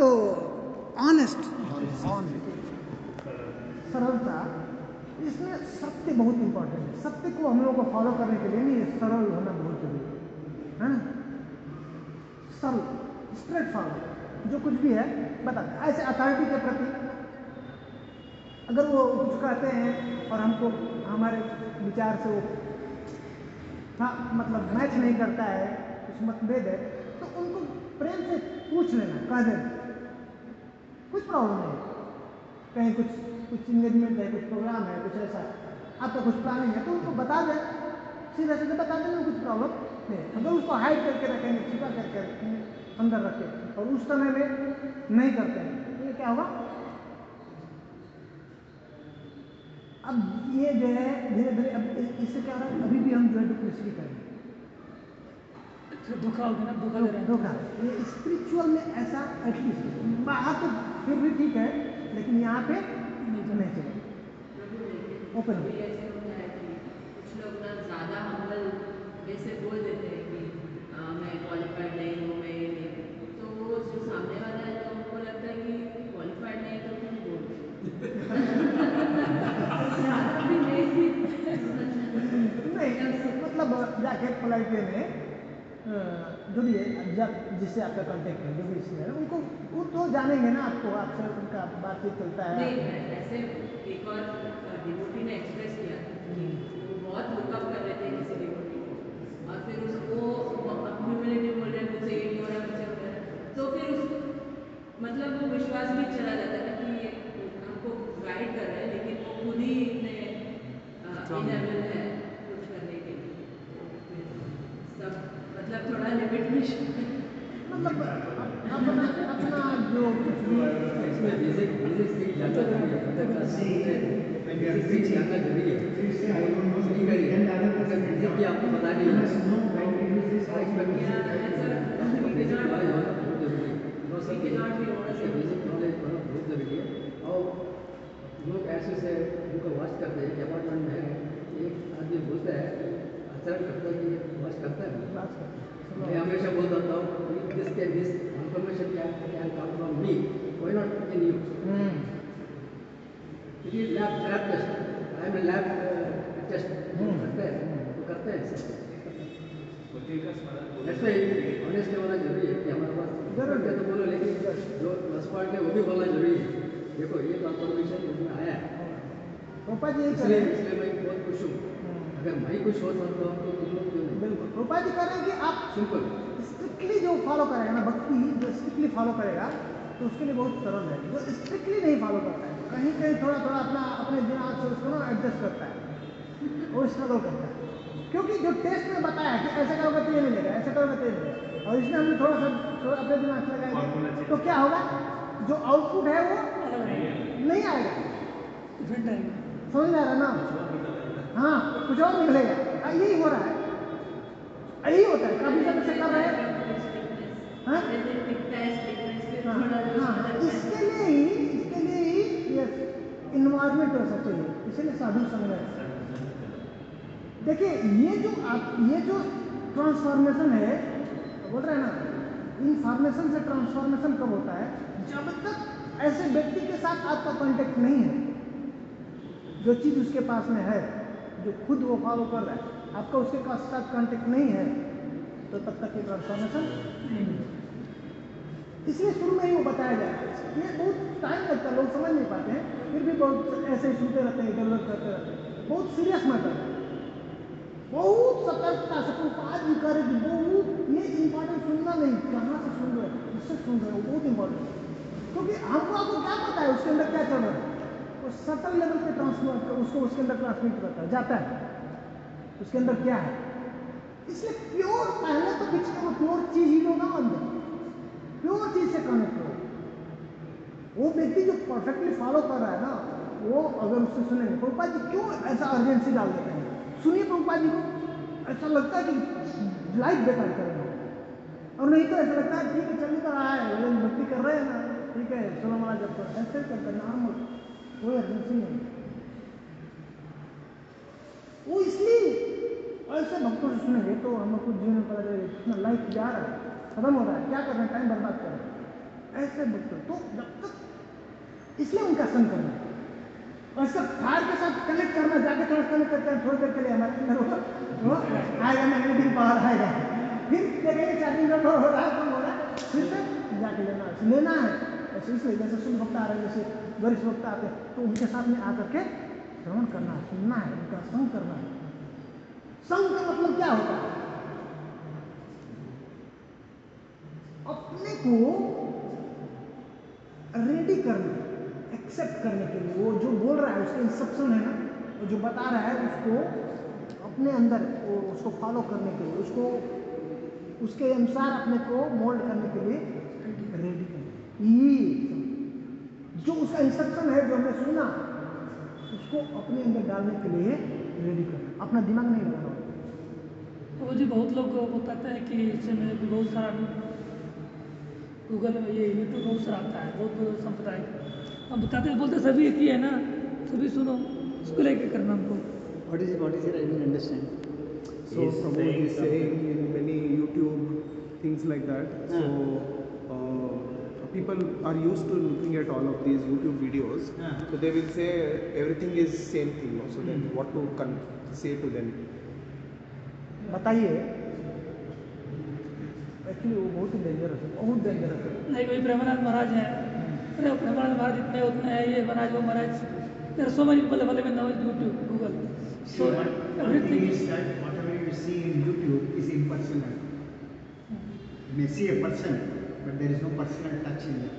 ऑनेस्ट, सरलता, इसमें सत्य बहुत इंपॉर्टेंट है। सत्य को हम लोगों को फॉलो करने के लिए नहीं, सरल होना बहुत जरूरी है ना, सरल, स्ट्रेट फॉरवर्ड, जो कुछ भी है बताते। ऐसे अथॉरिटी के प्रति अगर वो कुछ कहते हैं और हमको हमारे विचार से वो मतलब मैच नहीं करता है, कुछ मतभेद है, तो उनको प्रेम से पूछ लेना, कह देना, कुछ प्रॉब्लम नहीं। कहीं कुछ इंगेजमेंट है, कुछ प्रोग्राम है, कुछ ऐसा आपका कुछ प्लानिंग है, तो उनको बता दें, सीधे सीधे बता दें, कुछ प्रॉब्लम नहीं। अगर उसको हाइड करके रखेंगे, छिपा करके रखेंगे, अंदर रखें, और उस समय में नहीं करते हैं, तो ये क्या होगा, अब ये जो है धीरे धीरे, अब इससे क्या हो रहा है, अभी भी हम जो है डुप्लीसिटी करेंगे, धोखा। ये स्पिरिचुअल में ऐसा एटलीस्ट बाहर तो फिर भी ठीक है, लेकिन यहाँ पे नहीं चलेगा। ओपन ऐसे होता है कि कुछ लोग ना ज़्यादा हम्बल वैसे बोल देते हैं कि मैं क्वालिफाइड नहीं हूँ, मैं ये नहीं हूँ, तो वो जो सामने वाला है तो उनको लगता है कि क्वालिफाइड नहीं तो क्यों बोल रहे ज़्यादा भी नहीं नहीं मतलब जाके पोलाइट वे में जो भी है जब जिससे आपका कांटेक्ट है जो भी इसमें है उनको वो तो जानेंगे ना आपको, आपसे उनका बातचीत चलता है। नहीं, ऐसे एक और डिवोटी ने एक्सप्रेस किया था कि वो बहुत लुकअप कर रहे थे किसी डिवोटी को, और फिर वो ह्यूमिलिटी बोल रहे हैं मुझे ये नहीं हो रहा, मुझे हो रहा है, तो फिर उस मतलब वो विश्वास भी चला जाता है ना कि ये हमको गाइड कर रहे हैं, लेकिन वो खुद ही इतने इनेबल है कुछ करने के लिए, तो फिर सब मतलब थोड़ा लिमिट में मतलब अपना अपना जो कुछ भी इसमें बेसिक बेसिक सीख जानना जरूरी है, अंदर क्लास में बेसिक सीख जानना जरूरी है। सही करिए, अगर बेसिक की आपको पता नहीं है बहुत जरूरी है, बेसिक नॉलेज होना बहुत जरूरी है। और लोग ऐसे से उनको वॉच करते हैं कि अपार्टमेंट में एक आदमी बोलता है आचरण करता है कि वॉच करता है। मैं हमेशा बोल देता हूँ this information can come from me, why not in you. It is lab test, I am lab test करते हैं ऐसे ही ऑनेस्टली होना जरूरी है कि हमारे पास जरूर तो बोलो, लेकिन जो प्लस पॉइंट है वो भी बोलना जरूरी है। देखो ये कन्फर्मेशन इसमें आया है, रूपा जी इसलिए मैं बहुत खुश हूँ। अगर मैं खुश हो सकता हूँ तो तुम लोग क्यों नहीं? बिल्कुल रूपा जी कह रहे हैं कि आप सिंपल स्ट्रिक्टली जो फॉलो करेगा ना भक्ति, जो स्ट्रिक्टली फॉलो करेगा तो उसके लिए बहुत सरल है। जो स्ट्रिक्टली नहीं फॉलो करता है कहीं कहीं थोड़ा थोड़ा अपने दिमाग से उसको ना एडजस्ट करता है, वो स्ट्रगल करता है, क्योंकि जो टेस्ट में बताया कि ऐसे करोगे तो ये मिलेगा, ऐसे करोगे तो ये मिलेगा, और इसमें हमने थोड़ा सा अपने दिमाग से लगाएंगे तो क्या होगा, जो आउटपुट है वो नहीं आएगा। डिफरेंट है। समझ में आ रहा है ना? हाँ, कुछ और निकलेगा। यही हो रहा है, यही होता है। काफी समय से कर रहे हैं। हाँ? इसके लिए ही ये इन्वायरमेंट वैसा चाहिए, इसीलिए साधु संगत। देखिए ये जो ट्रांसफॉर्मेशन है बोल रहे हैं ना, इनफॉर्मेशन से ट्रांसफॉर्मेशन कब होता है, जब तक ऐसे व्यक्ति के साथ आपका कांटेक्ट नहीं है, जो चीज उसके पास में है, जो खुद वो फॉलो कर रहा है, आपका उसके साथ कांटेक्ट नहीं है, तो तब तक ये ट्रांसफॉर्मेशन नहीं है। इसलिए शुरू में ही वो बताया जाए, ये बहुत टाइम लगता है, लोग समझ नहीं पाते हैं, फिर भी बहुत ऐसे ही सुनते रहते हैं, इधर उधर करते रहते हैं। बहुत सीरियस मैटर है, बहुत सतर्कता से आज भी करे, बहुत ये इंपॉर्टेंट सुनना नहीं, कहाँ से सुन रहे हो, किससे सुन रहे हो, बहुत इंपॉर्टेंट, क्योंकि आपको क्या पता है उसके अंदर क्या चल रहा है, वो सटल लेवल पे ट्रांसफर उसको उसके अंदर ट्रांसमिट करता है, जाता है उसके अंदर क्या है। इसलिए प्योर पहले तो पीछे वो प्योर चीज ही होगा, अंदर प्योर चीज से कनेक्ट हो। वो व्यक्ति जो परफेक्टली फॉलो कर रहा है ना, वो अगर उससे सुनेंगे, प्रभुपाद जी क्यों ऐसा अर्जेंसी डाल देते हैं, सुनिए प्रभुपाद जी को, ऐसा लगता है कि लाइफ बेकार करेंगे, और नहीं तो ऐसा लगता है ठीक है चल तो रहा है, भक्ति कर रहे हैं ना, ठीक है सुनो माला जब कर, ऐसे करते नॉर्मल, कोई अर्जेंसी नहीं। वो इसलिए ऐसे भक्तों से सुनेंगे तो हम लोग को जीवन में पता चलेगा कितना लाइफ जा रहा है, खत्म हो रहा है, क्या कर रहे हैं, टाइम बर्बाद कर रहे हैं ऐसे भक्तों। तो जब तक इसलिए उनका संग करना और सब फायर के साथ कनेक्ट करना, जाके थोड़ा कनेक्ट करते हैं थोड़ी देर के लिए, हमारे अंदर वो आएगा, मैग्नेटिक पावर आएगा, फिर देखेंगे चार्जिंग हो रहा है, कम हो रहा है, फिर से जाके लेना है। ऐसे इसलिए जैसे शुद्ध भक्त आ रहे हैं, जैसे वरिष्ठ भक्त आते हैं, तो उनके साथ में आकर के श्रवण करना है, सुनना है, उनका संग करना है। संग का मतलब क्या होता है, अपने को रेडी करना, एक्सेप्ट करने के लिए, वो जो बोल रहा है उसके इंस्ट्रक्शन है ना, वो जो बता रहा है उसको अपने अंदर उसको फॉलो करने के लिए, उसको उसके अनुसार अपने को मोल्ड करने के लिए रेडी करना, ये जो उसका इंस्ट्रक्शन है जो हमने सुना उसको अपने अंदर डालने के लिए रेडी करना, अपना दिमाग नहीं लगाना। तो जी बहुत लोग बताते हैं कि इससे मेरे भी बहुत सारा गूगल में ये यूट्यूब बहुत सारा आता है, बहुत संप्रदाय हम बताते हैं, बोलते सभी एक ही है ना, सभी सुनो, उसको लेके करना हमको। What is it? I didn't understand. So Prabhu is saying in many YouTube things like that. So people are used to looking at all of these YouTube videos. So they will say everything is same thing. So then what to say to them? बताइए, एक्चुअली वो बहुत ही डेंजरस है, बहुत डेंजरस है। नहीं कोई ब्रह्मनाथ महाराज हैं, अरे ब्रह्मनाथ महाराज इतने उतने हैं, ये महाराज वो महाराज, there are so many people available now in YouTube, Google. See, So one everything thing is that whatever you see in YouTube is impersonal. You may see a person, but there is no personal touch in it.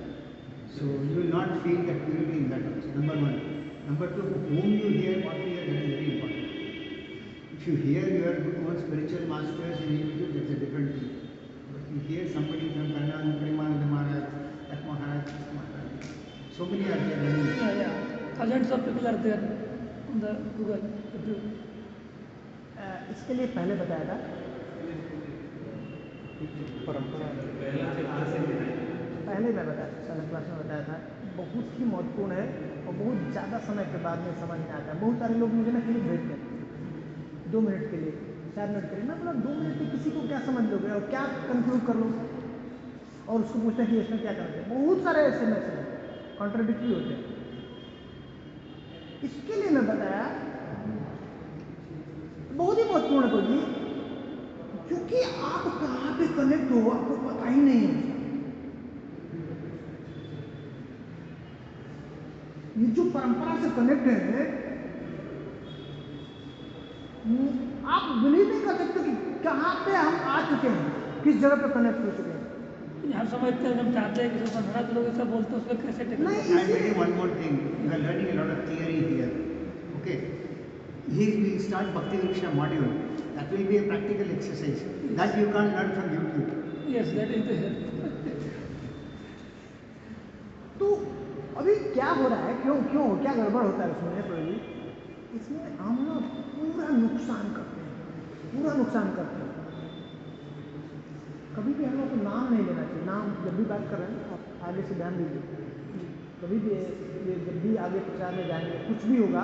So you will not feel that purity in that also, number one. Number two, whom you hear, what you hear, that is very important. If you hear your own spiritual masters in YouTube, that's a different thing. But you hear somebody from Premanand Maharaj, that Maharaj, this Maharaj, so many are there running. yeah, thousands of people are there on the Google, YouTube. इसके लिए पहले बताया था परंपरा पहले मैं बताया पहले क्लास में बताया था, बहुत ही महत्वपूर्ण है और बहुत ज़्यादा समय के बाद में समझ में आता है। बहुत सारे लोग मुझे ना क्लिप भेजते हैं 2 मिनट के लिए, 4 मिनट के लिए। मैं बोला 2 मिनट में किसी को क्या समझ लोगे और क्या कंक्लूड कर लो, और उसको पूछते हैं कि इसमें क्या करना चाहिए। बहुत सारे ऐसे मैसेज हैं, कॉन्ट्राडिक्टरी होते हैं। इसके लिए मैं बताया बहुत ही महत्वपूर्ण है जी, क्योंकि आप कहाँ पे कनेक्ट हो आपको पता ही नहीं है। ये जो परंपरा से कनेक्ट है, आप बिलीव नहीं कर सकते कि कहाँ पे हम आ चुके हैं, किस जगह पे कनेक्ट हो चुके हैं। हम समझते हैं, हम चाहते हैं कि जो महाराज लोग ऐसा बोलते हैं उसमें कैसे टेक्निक। नहीं, I will tell you one more thing. You are learning a lot of theory here. Okay. Here we start Bhakti Vriksha module. That will be a practical exercise. That you can't learn from YouTube. Yes, that is the तो अभी क्या हो रहा है, क्यों क्या गड़बड़ होता है उसमें प्रभु? इसमें हम लोग पूरा नुकसान करते हैं, पूरा नुकसान करते हैं। कभी भी हम लोग को नाम नहीं लेना चाहिए। नाम जब भी बात कर रहे हैं आप आगे से ध्यान दीजिए। कभी भी ये जब भी आगे प्रचार में जाएंगे, कुछ भी होगा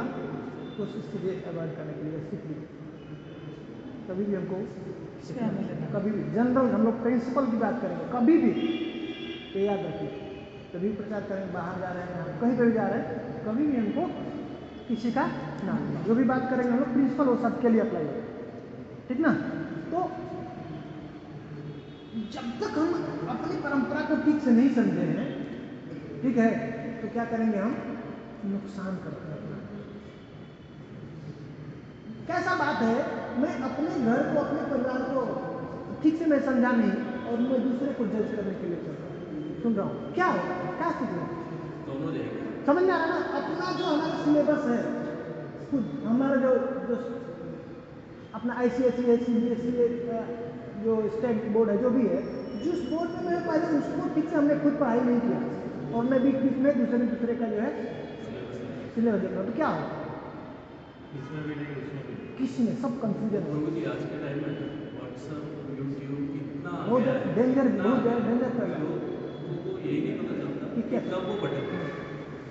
तो इससे अवॉइड करने के लिए स्ट्रिक्टली कभी भी हमको कभी भी जनरल हम लोग प्रिंसिपल की बात करेंगे, कभी भी तो याद रखिए, कभी भी प्रचार करेंगे, बाहर जा रहे हैं, हम कहीं पर भी जा रहे हैं, कभी भी हमको किसी का नाम, जो भी बात करेंगे हम लोग प्रिंसिपल वो सबके लिए अप्लाई होगा, ठीक ना। तो जब तक हम अपनी परंपरा को ठीक से नहीं समझे हैं, ठीक है, तो क्या करेंगे हम? नुकसान करते हैं अपना। कैसा बात है, मैं अपने घर को अपने परिवार को ठीक से मैं समझा नहीं और मैं दूसरे को जज करने के लिए चल रहा हूँ, सुन रहा हूँ, क्या होगा, क्या स्थिति है? समझ में आ रहा है ना? अपना जो हमारा सिलेबस है, खुद हमारा जो अपना ICSE CBSE जो स्टेट बोर्ड है, जो भी है, जिस बोर्ड में मैं पहले उसको ठीक से हमने खुद पढ़ाई नहीं किया और मैं बीच बीच में दूसरे का जो है सिलेबस देख रहा हूँ, तो क्या होगा? किसी में सब कंफ्यूजन हो। आज के टाइम में व्हाट्सएप, यूट्यूब इतना बहुत डेंजर कर रहा है, वो यही नहीं पता चलता कि क्या कब वो भटकता है।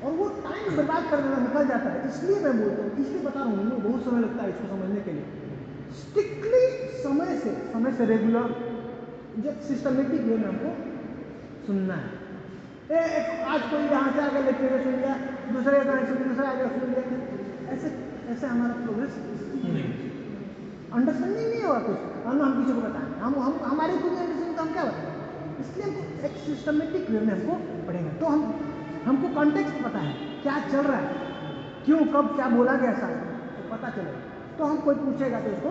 और वो टाइम बर्बाद कर देना निकल जाता है। इसलिए मैं बोलता हूँ, इसलिए बता रहा हूँ, मुझे बहुत समय लगता है इसको समझने के लिए। स्ट्रिक्टली समय से रेगुलर जब सिस्टमेटिक वे में हमको सुनना है। आज कोई यहाँ से आगे लेक्चर सुन लिया, दूसरे का दूसरा आगे सुन लिया, ऐसे हमारा प्रोग्रेस अंडरस्टैंडिंग नहीं होगा कुछ। हम किसी को बताएं, हम हमारी खुद अंडरस्टैंडिंग तो हम क्या बताएं? इसलिए हमको एक सिस्टमेटिक वे में हमको पढ़ेंगे, तो हमको कॉन्टेक्स्ट पता है क्या चल रहा है, क्यों कब क्या बोला गया साथ में, तो पता चलेगा। तो हम कोई पूछेगा तो उसको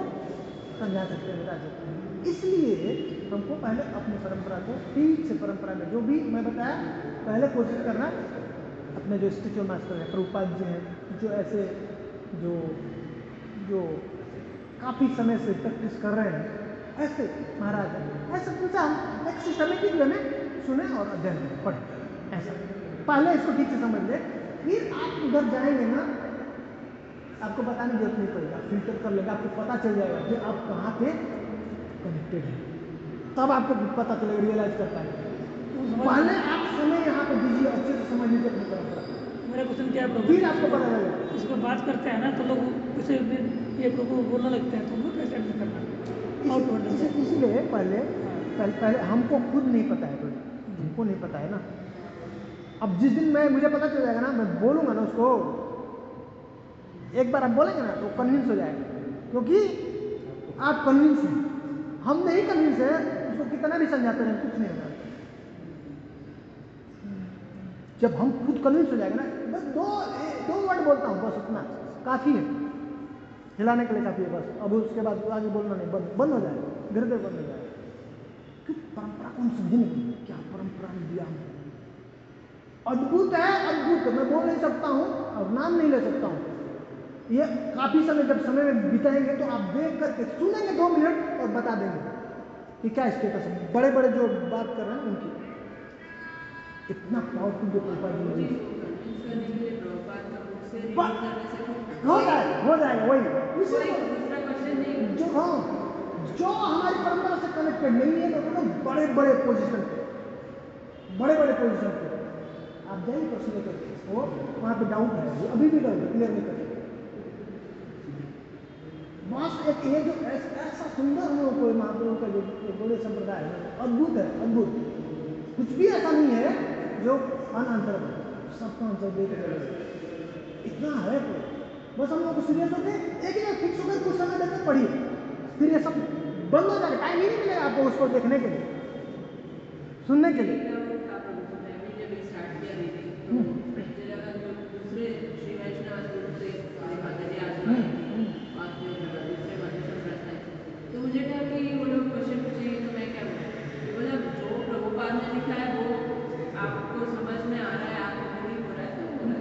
समझा सकते हैं, बता सकते हैं। इसलिए हमको पहले अपनी परंपरा को ठीक से, परंपरा में जो भी मैं बताया, पहले कोशिश करना अपने जो स्पिरिचुअल मास्टर हैं, प्रभुपाद जी हैं, जो ऐसे जो काफ़ी समय से प्रैक्टिस कर रहे हैं, ऐसे महाराज हैं, ऐसे पूछा हम एक सिस्टमेटिक वे में सुने और अध्ययन पढ़े। ऐसा पहले इसको ठीक से समझ ले, फिर आप उधर जाएंगे ना, आपको बताने की जरूरत नहीं पड़ेगा, फिल्टर कर लेगा, आपको पता चल जाएगा कि आप कहाँ पे कनेक्टेड हैं, तब आपको पता चलेगा, रियलाइज कर पाएंगे। पहले आप समय यहाँ पे दीजिए, अच्छे से समझ लीजिए अपनी परंपरा। मेरा क्वेश्चन क्या है प्रभु, फिर आपको पता लगेगा। इस पर बात करते हैं ना तो लोग किसी ये प्रभु बोलने लगते हैं, तो उनको कैसे करना? इसलिए पहले पहले हमको खुद नहीं पता है, तो हमको नहीं पता है ना। अब जिस दिन मुझे पता चल जाएगा ना, मैं बोलूँगा ना उसको, एक बार आप बोलेंगे ना तो कन्विंस हो जाएगा, क्योंकि आप कन्विंस हैं, हम नहीं कन्विंस है, उसको कितना भी समझाते रहें कुछ नहीं होगा। जब हम खुद कन्विंस हो जाएगा ना, बस दो वर्ड बोलता हूँ, बस उतना काफ़ी है, हिलाने के लिए काफ़ी है बस। अब उसके बाद आगे बोलना नहीं, बंद हो जाएगा, धीरे धीरे बंद हो जाएगा। क्योंकि परंपरा को हम समझे नहीं, क्या परंपरा ने दिया हमें, अद्भुत है, अद्भुत। मैं बोल नहीं सकता हूँ और नाम नहीं ले सकता हूँ। ये काफ़ी समय जब समय में बिताएंगे तो आप देख करके सुनेंगे 2 मिनट और बता देंगे कि क्या स्टेटस है। बड़े बड़े जो बात कर रहे हैं उनकी इतना पावरफुल जो प्रभुपाद जी ने कन्विंस करने के लिए प्रभुपाद का बुक से रीड बस, करने से कुछ हो जाएगा वही कोई दूसरा क्वेश्चन नहीं। जो हमारी परंपरा से कनेक्टेड नहीं है, तो बड़े बड़े पोजीशन पे, बड़े बड़े पोजीशन पे आप जाइए प्रश्न लेकर, वो वहाँ पे डाउट है, वो अभी भी डाउट है, क्लियर नहीं करते। बस एक ये जो ऐसा सुंदर हम लोग को महाप्रभु का जो बड़े संप्रदाय है, अद्भुत है, अद्भुत। कुछ भी ऐसा नहीं है जो अनआंसरेबल, सबका आंसर देते रहे, इतना है। तो बस हम लोग को सीरियस होकर एक ही फिक्स होकर कुछ समय देकर पढ़िए, फिर ये सब बंद हो जाएगा, टाइम ही नहीं मिलेगा आपको उसको देखने के लिए, सुनने के लिए। मैंने जब स्टार्ट किया रीडिंग तो मुझे लगा जो दूसरे श्री वैष्णव ग्रुप से माता जी आज और फिर दूसरे मध्य संप्रदाय, तो मुझे था कि वो लोग क्वेश्चन पूछेंगे तो मैं क्या बोलूँ। मतलब जो प्रभुपाद ने लिखा है वो आपको समझ में आ रहा है, आपको बिलीव हो रहा है, तो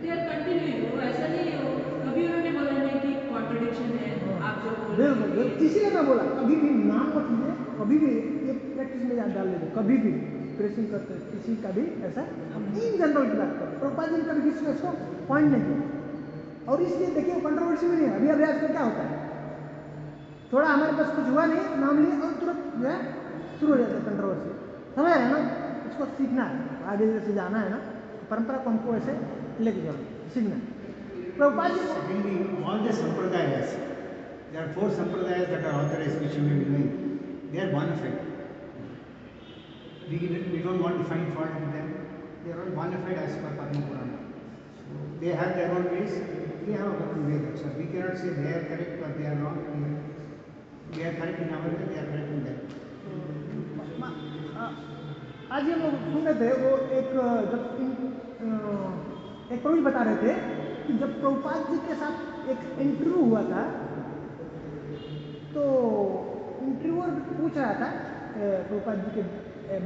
दे आर कंटिन्यूइंग। वो ऐसा नहीं है, वो कभी उन्होंने बोला नहीं कि कॉन्ट्रडिक्शन है आप जो बोल रहे हो। बिल्कुल, इसीलिए मैं बोला कभी भी नाम मत लीजिए, कभी भी ये प्रैक्टिस में याद डाल लीजिए, कभी भी प्रेसिंग करते किसी का भी ऐसा इन जनरल की बात करो। प्रभुपाद जी ने कभी किसी को इसको पॉइंट नहीं किया, और इसलिए देखिए कंट्रोवर्सी में नहीं है। अभी अभ्यास में क्या होता है, थोड़ा हमारे पास कुछ हुआ नहीं, नाम लिए और तुरंत जो है शुरू हो जाता है कंट्रोवर्सी। समझ रहे हैं ना, इसको सीखना है, आगे जैसे जाना है ना, परंपरा को हमको ऐसे लेके जाना सीखना है। Prabhupada ji Secondly, all the sampradayas, there are 4 sampradayas that are authorized, which you may be knowing. They are bona fide. We don't want to find fault with them. They are all bona fide as per Padma Purana. So they have their own ways. We have our own way. So we cannot say they are correct or they are wrong. We are correct in our way. They are correct in their way. आज हम लोग सुन रहे थे, वो एक प्रवीण बता रहे थे कि जब प्रभुपाद जी के साथ एक इंटरव्यू हुआ था, तो इंटरव्यूअर पूछ रहा था प्रभुपाद जी के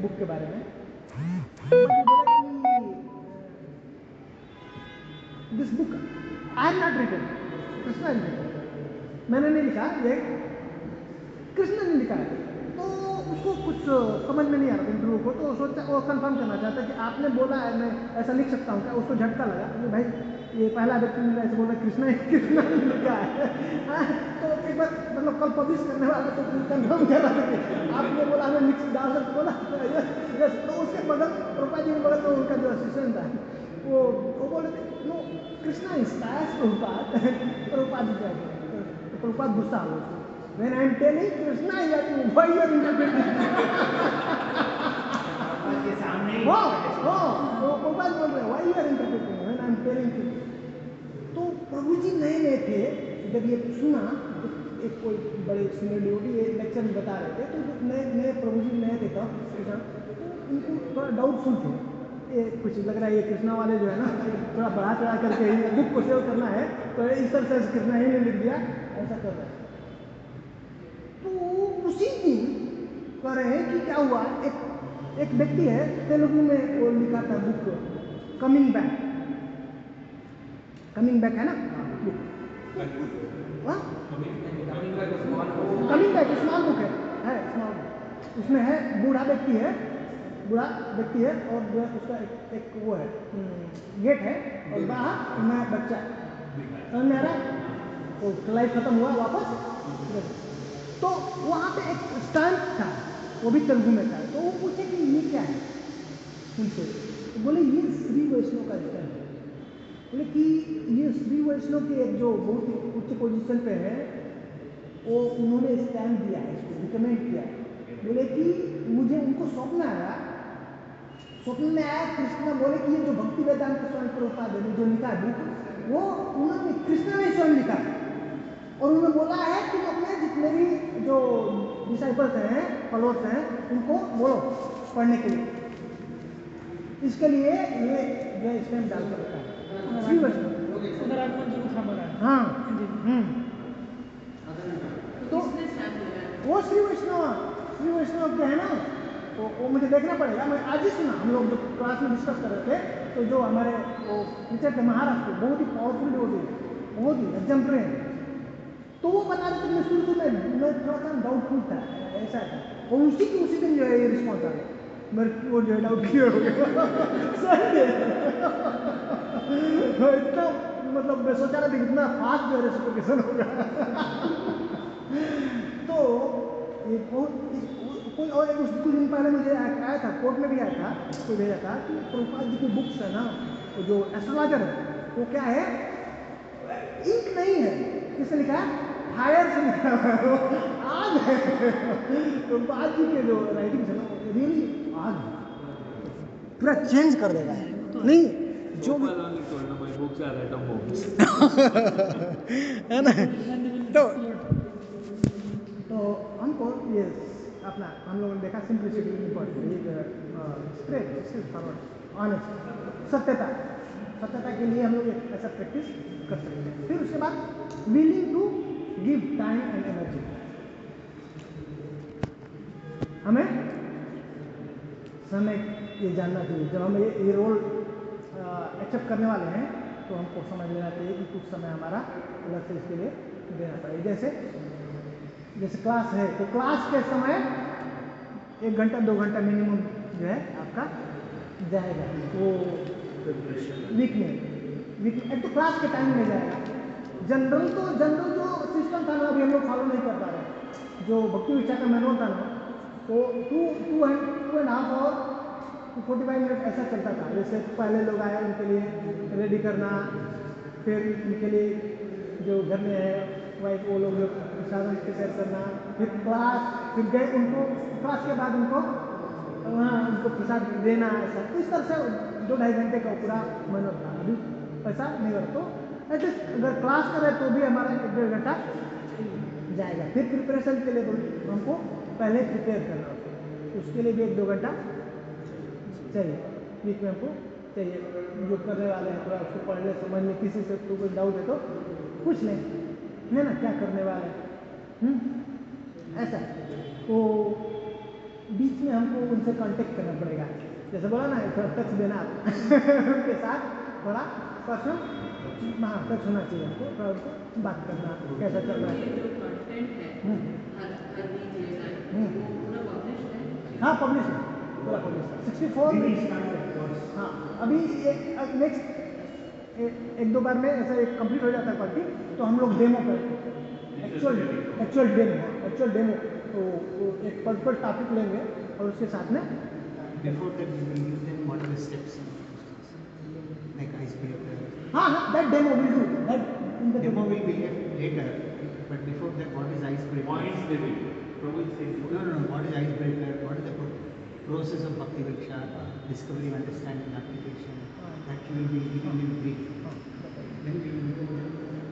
बुक के बारे में। This book I have not written, Krishna ने लिखा, मैंने नहीं लिखा, ये कृष्णा ने लिखा है। तो उसको कुछ समझ में नहीं आ रहा था इंटरव्यू को, तो सोचा वो कंफर्म करना चाहता कि आपने बोला है मैं ऐसा लिख सकता हूँ क्या। उसको झटका लगा कि भाई ये पहला व्यक्ति मिला ऐसे बोल रहा है कृष्णा ने लिखा है। तो एक बार मतलब कल पब्लिश करने वाला तो कंफर्म कर रहा था कि आपने बोला हमें लिख डाल सकते बोला यस। तो उसके बगल प्रभुपाद जी के बगल में उनका जो असिस्टेंट था वो बोले थे नो कृष्णा इंस्पायर्स प्रभुपाद जी। तो प्रभुपाद गुस्सा हुआ उसको, when I am telling Krishna is at why you are interpreting? के सामने ही वो प्रभुपाद बोल रहे हैं why you are interpreting when I am telling you? तो प्रभु जी नए थे, जब ये सुना एक कोई बड़े सीनियर डिवोटी ये लेक्चर में बता रहे थे, तो नए प्रभु जी नए थे तब, तो उनको थोड़ा डाउटफुल थे। ये कुछ लग रहा है ये कृष्णा वाले जो है ना थोड़ा बढ़ा चढ़ा करके बुक को सेव करना है, तो इस तरह से कृष्णा ही ने लिख दिया, ऐसा कर रहा है। तो उसी दिन कह रहे हैं कि क्या हुआ, एक व्यक्ति है तेलुगु में वो लिखा था बुक कमिंग बैक है ना book, coming back small book है स्मॉल बुक। उसमें है बूढ़ा व्यक्ति है और जो उसका एक वो है गेट है और बाहर नया बच्चा समझ में आ रहा है, वो लाइफ खत्म हुआ वापस। तो वहाँ पे एक स्टैंप था, वो भी तेलुगु में था। तो वो पूछे कि ये क्या है उनसे, तो बोले ये श्री वैष्णव का स्टैंप है। बोले कि ये श्री वैष्णव के एक जो बहुत ही उच्च पोजीशन पे है, वो उन्होंने स्टैंप दिया है, इसको रिकमेंड किया है। बोले कि मुझे उनको स्वप्न आया, स्वप्न में आया कृष्ण बोले कि ये जो भक्ति वेदांत स्वामी प्रभुपाद ने जो लिखा है बुक, वो उन्होंने कृष्ण ने स्वयं लिखा है और उन्होंने बोला है कि अपने जितने भी जो डिसाइपल्स हैं, फॉलोअर्स हैं, उनको बोलो पढ़ने के लिए। इसके लिए ये जो इसमें डाल कर रखा है श्री वैष्णव। अगर आगमन जरूर था बना है। हाँ तो किसने स्टैम्प लगाया? वो श्री वैष्णव के है ना, तो वो मुझे देखना पड़ेगा। मैं आज ही सुना, हम लोग जो क्लास में डिस्कस कर रहे थे, तो जो हमारे वो टीचर थे महाराष्ट्र, बहुत ही पावरफुल डिवोटी है, बहुत ही एग्जाम्पलरी है, तो वो बता रहे थे। मैं शुरू मैं थोड़ा सा डाउटफुल था, ऐसा था, और उसी दिन जो है ये रिस्पॉन्स आ गया, मेरे वो जो है डाउट क्लियर हो गया। सही है इतना, मतलब मैं सोचा रहा था कितना फास्ट जो है रेसिप्लिकेशन होगा। तो ये बहुत कोई और कुछ दिन पहले मुझे आया था, कोर्ट में भी आया था, कोई भेजा था कि प्रभुपाद जी की बुक्स है ना, तो जो एस्ट्रोलॉजर है वो क्या है, इंक नहीं है, किसने लिखा है, फायर से लिखा है, आग है। प्रभुपाद जी के जो राइटिंग है ना, रियली आग पूरा चेंज कर देगा। नहीं जो भी है ना, तो हमको ये अपना हम लोगों ने देखा simplicity important, straight forward honest, सत्यता के लिए हम लोग एक ऐसा प्रैक्टिस कर सकते हैं। फिर उसके बाद willing to give time and energy, हमें समय ये जानना चाहिए। जब हम ये रोल एक्सेप्ट करने वाले हैं तो हमको समझ लेना चाहिए कि कुछ समय हमारा अलग से इसके लिए देना पड़ेगा। जैसे क्लास है तो क्लास के समय 1 घंटा 2 घंटा मिनिमम जो है आपका जाएगा, वो वीक में एक तो क्लास के टाइम में जाएगा। जनरल जो सिस्टम था ना, अभी हम लोग फॉलो नहीं कर पा रहे। जो भक्ति विचार का मैनुअल था ना, तो 2.5 आवर 45 मिनट ऐसा चलता था। जैसे पहले लोग आए, उनके लिए रेडी करना, फिर उनके लिए जो घर में है वाइफ, वो लोग साधन प्रिपेयर करना, फिर क्लास, फिर गए उनको क्लास के बाद उनको वहाँ उनको प्रसाद देना, ऐसा इस तरह से 2-2.5 घंटे का पूरा मेहनत था। अभी ऐसा नहीं कर, तो एटलीस्ट अगर क्लास करें तो भी हमारा 1-1.5 घंटा जाएगा। फिर प्रिपरेशन के लिए हमको पहले प्रिपेयर करना होता है, उसके लिए भी 1-2 घंटा चाहिए, वीक में हमको चाहिए। जो करने वाले हैं थोड़ा उसको पढ़ने समझने, किसी से तो कोई डाउट है तो पूछ लें, है ना, क्या करने वाले हैं, ऐसा। तो बीच में हमको उनसे कांटेक्ट करना पड़ेगा, जैसे बोला ना, थोड़ा टच देना उनके साथ, थोड़ा पर्सनल हाँ टच होना चाहिए हमको, थोड़ा उनको बात करना कैसा चल रहा है। जो कंटेंट है हर वीक लेना है, वो पूरा पब्लिश है? हाँ पब्लिश है, पूरा पब्लिश है 64। हाँ अभी नेक्स्ट 1-2 बार में ऐसा एक कंप्लीट हो जाता है क्वालिटी, तो हम लोग डेमो करते हैं, एक्चुअल डेमो। तो एक पर्टिकुलर टॉपिक लेंगे और उसके साथ में Before that, we will give them what are the steps, like icebreaker. हाँ that demo will do that in the Demo will be later, but before that, what is icebreaker? Points they will. Probably say. No. What is icebreaker? What is the process of Bhakti Viksha, discovery, understanding, application? That we will be giving in brief. Then we will go.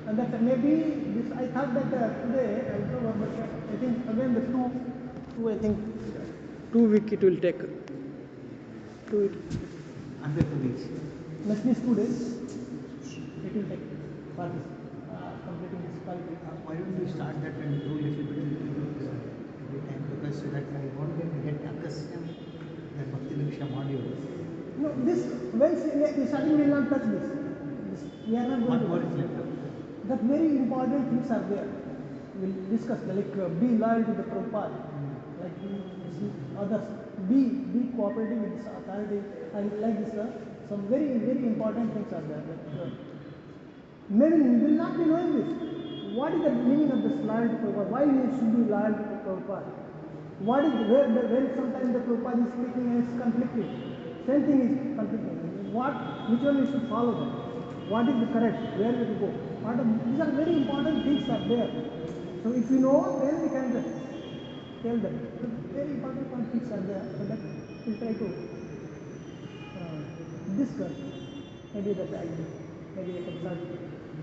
And that maybe this, I thought that today I don't know, but I think again the two I think 2 week it will take. 2 week. Under 2 weeks. That means 2 days. It will take for this completing this quality. Why don't you start that and do a little bit every time, because so that I want them to get accustomed the Bhakti Viksha module. No, this when we starting we will not touch this. We are not going What to more touch. is left? That very important things are there. We'll discuss like be loyal to the Prabhupada, like others, be cooperative with this authority, and like this some very important things are there. Like, maybe we will not be knowing this. What is the meaning of this loyal to Prabhupada? Why we should be loyal to Prabhupada? What is when sometimes the Prabhupada is speaking and it's conflicting? Same thing is conflicting. Which one we should follow then? What is the correct? Where we should go? These are very important things are there. So if you know, then we can just tell them. very important conflicts are there, so that we'll try to discuss. Maybe that maybe I can start,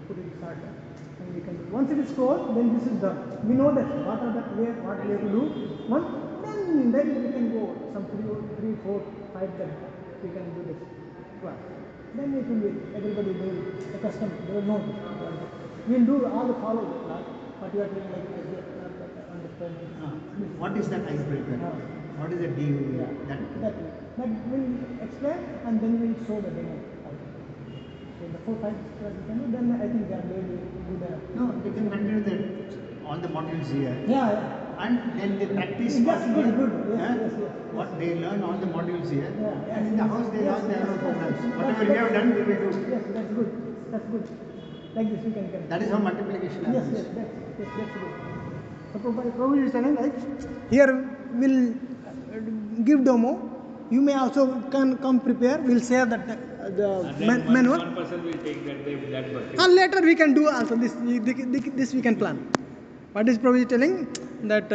put it starter, and we can. Once it is told, then this is done. We know that what we have to do. Then we can go some 3, 4, 5 that we can do this class. Then it will be everybody will accustomed. They will know this. We'll do all the follow the class. But you are doing like this, understand. What is that icebreaker? What is the deal? That we'll explain and then we'll show the demo. So the 4, 5 class we can do. Then I think they will do the. No, they can continue all the modules here. Yeah. And then they practice Yes, good. Yes. what they learn all the modules here. Yeah. And in the house they learn their own programs. Yes, Whatever we have done, we will do. Yes, that's good. That's good. Like this we can get. That is how multiplication Yes, happens. that's good. So Prabhu is telling like here we'll give demo. You may also can come prepare. We'll share that the manual. One person will take that bucket. And later we can do also this. This we can plan. What is Prabhu is telling that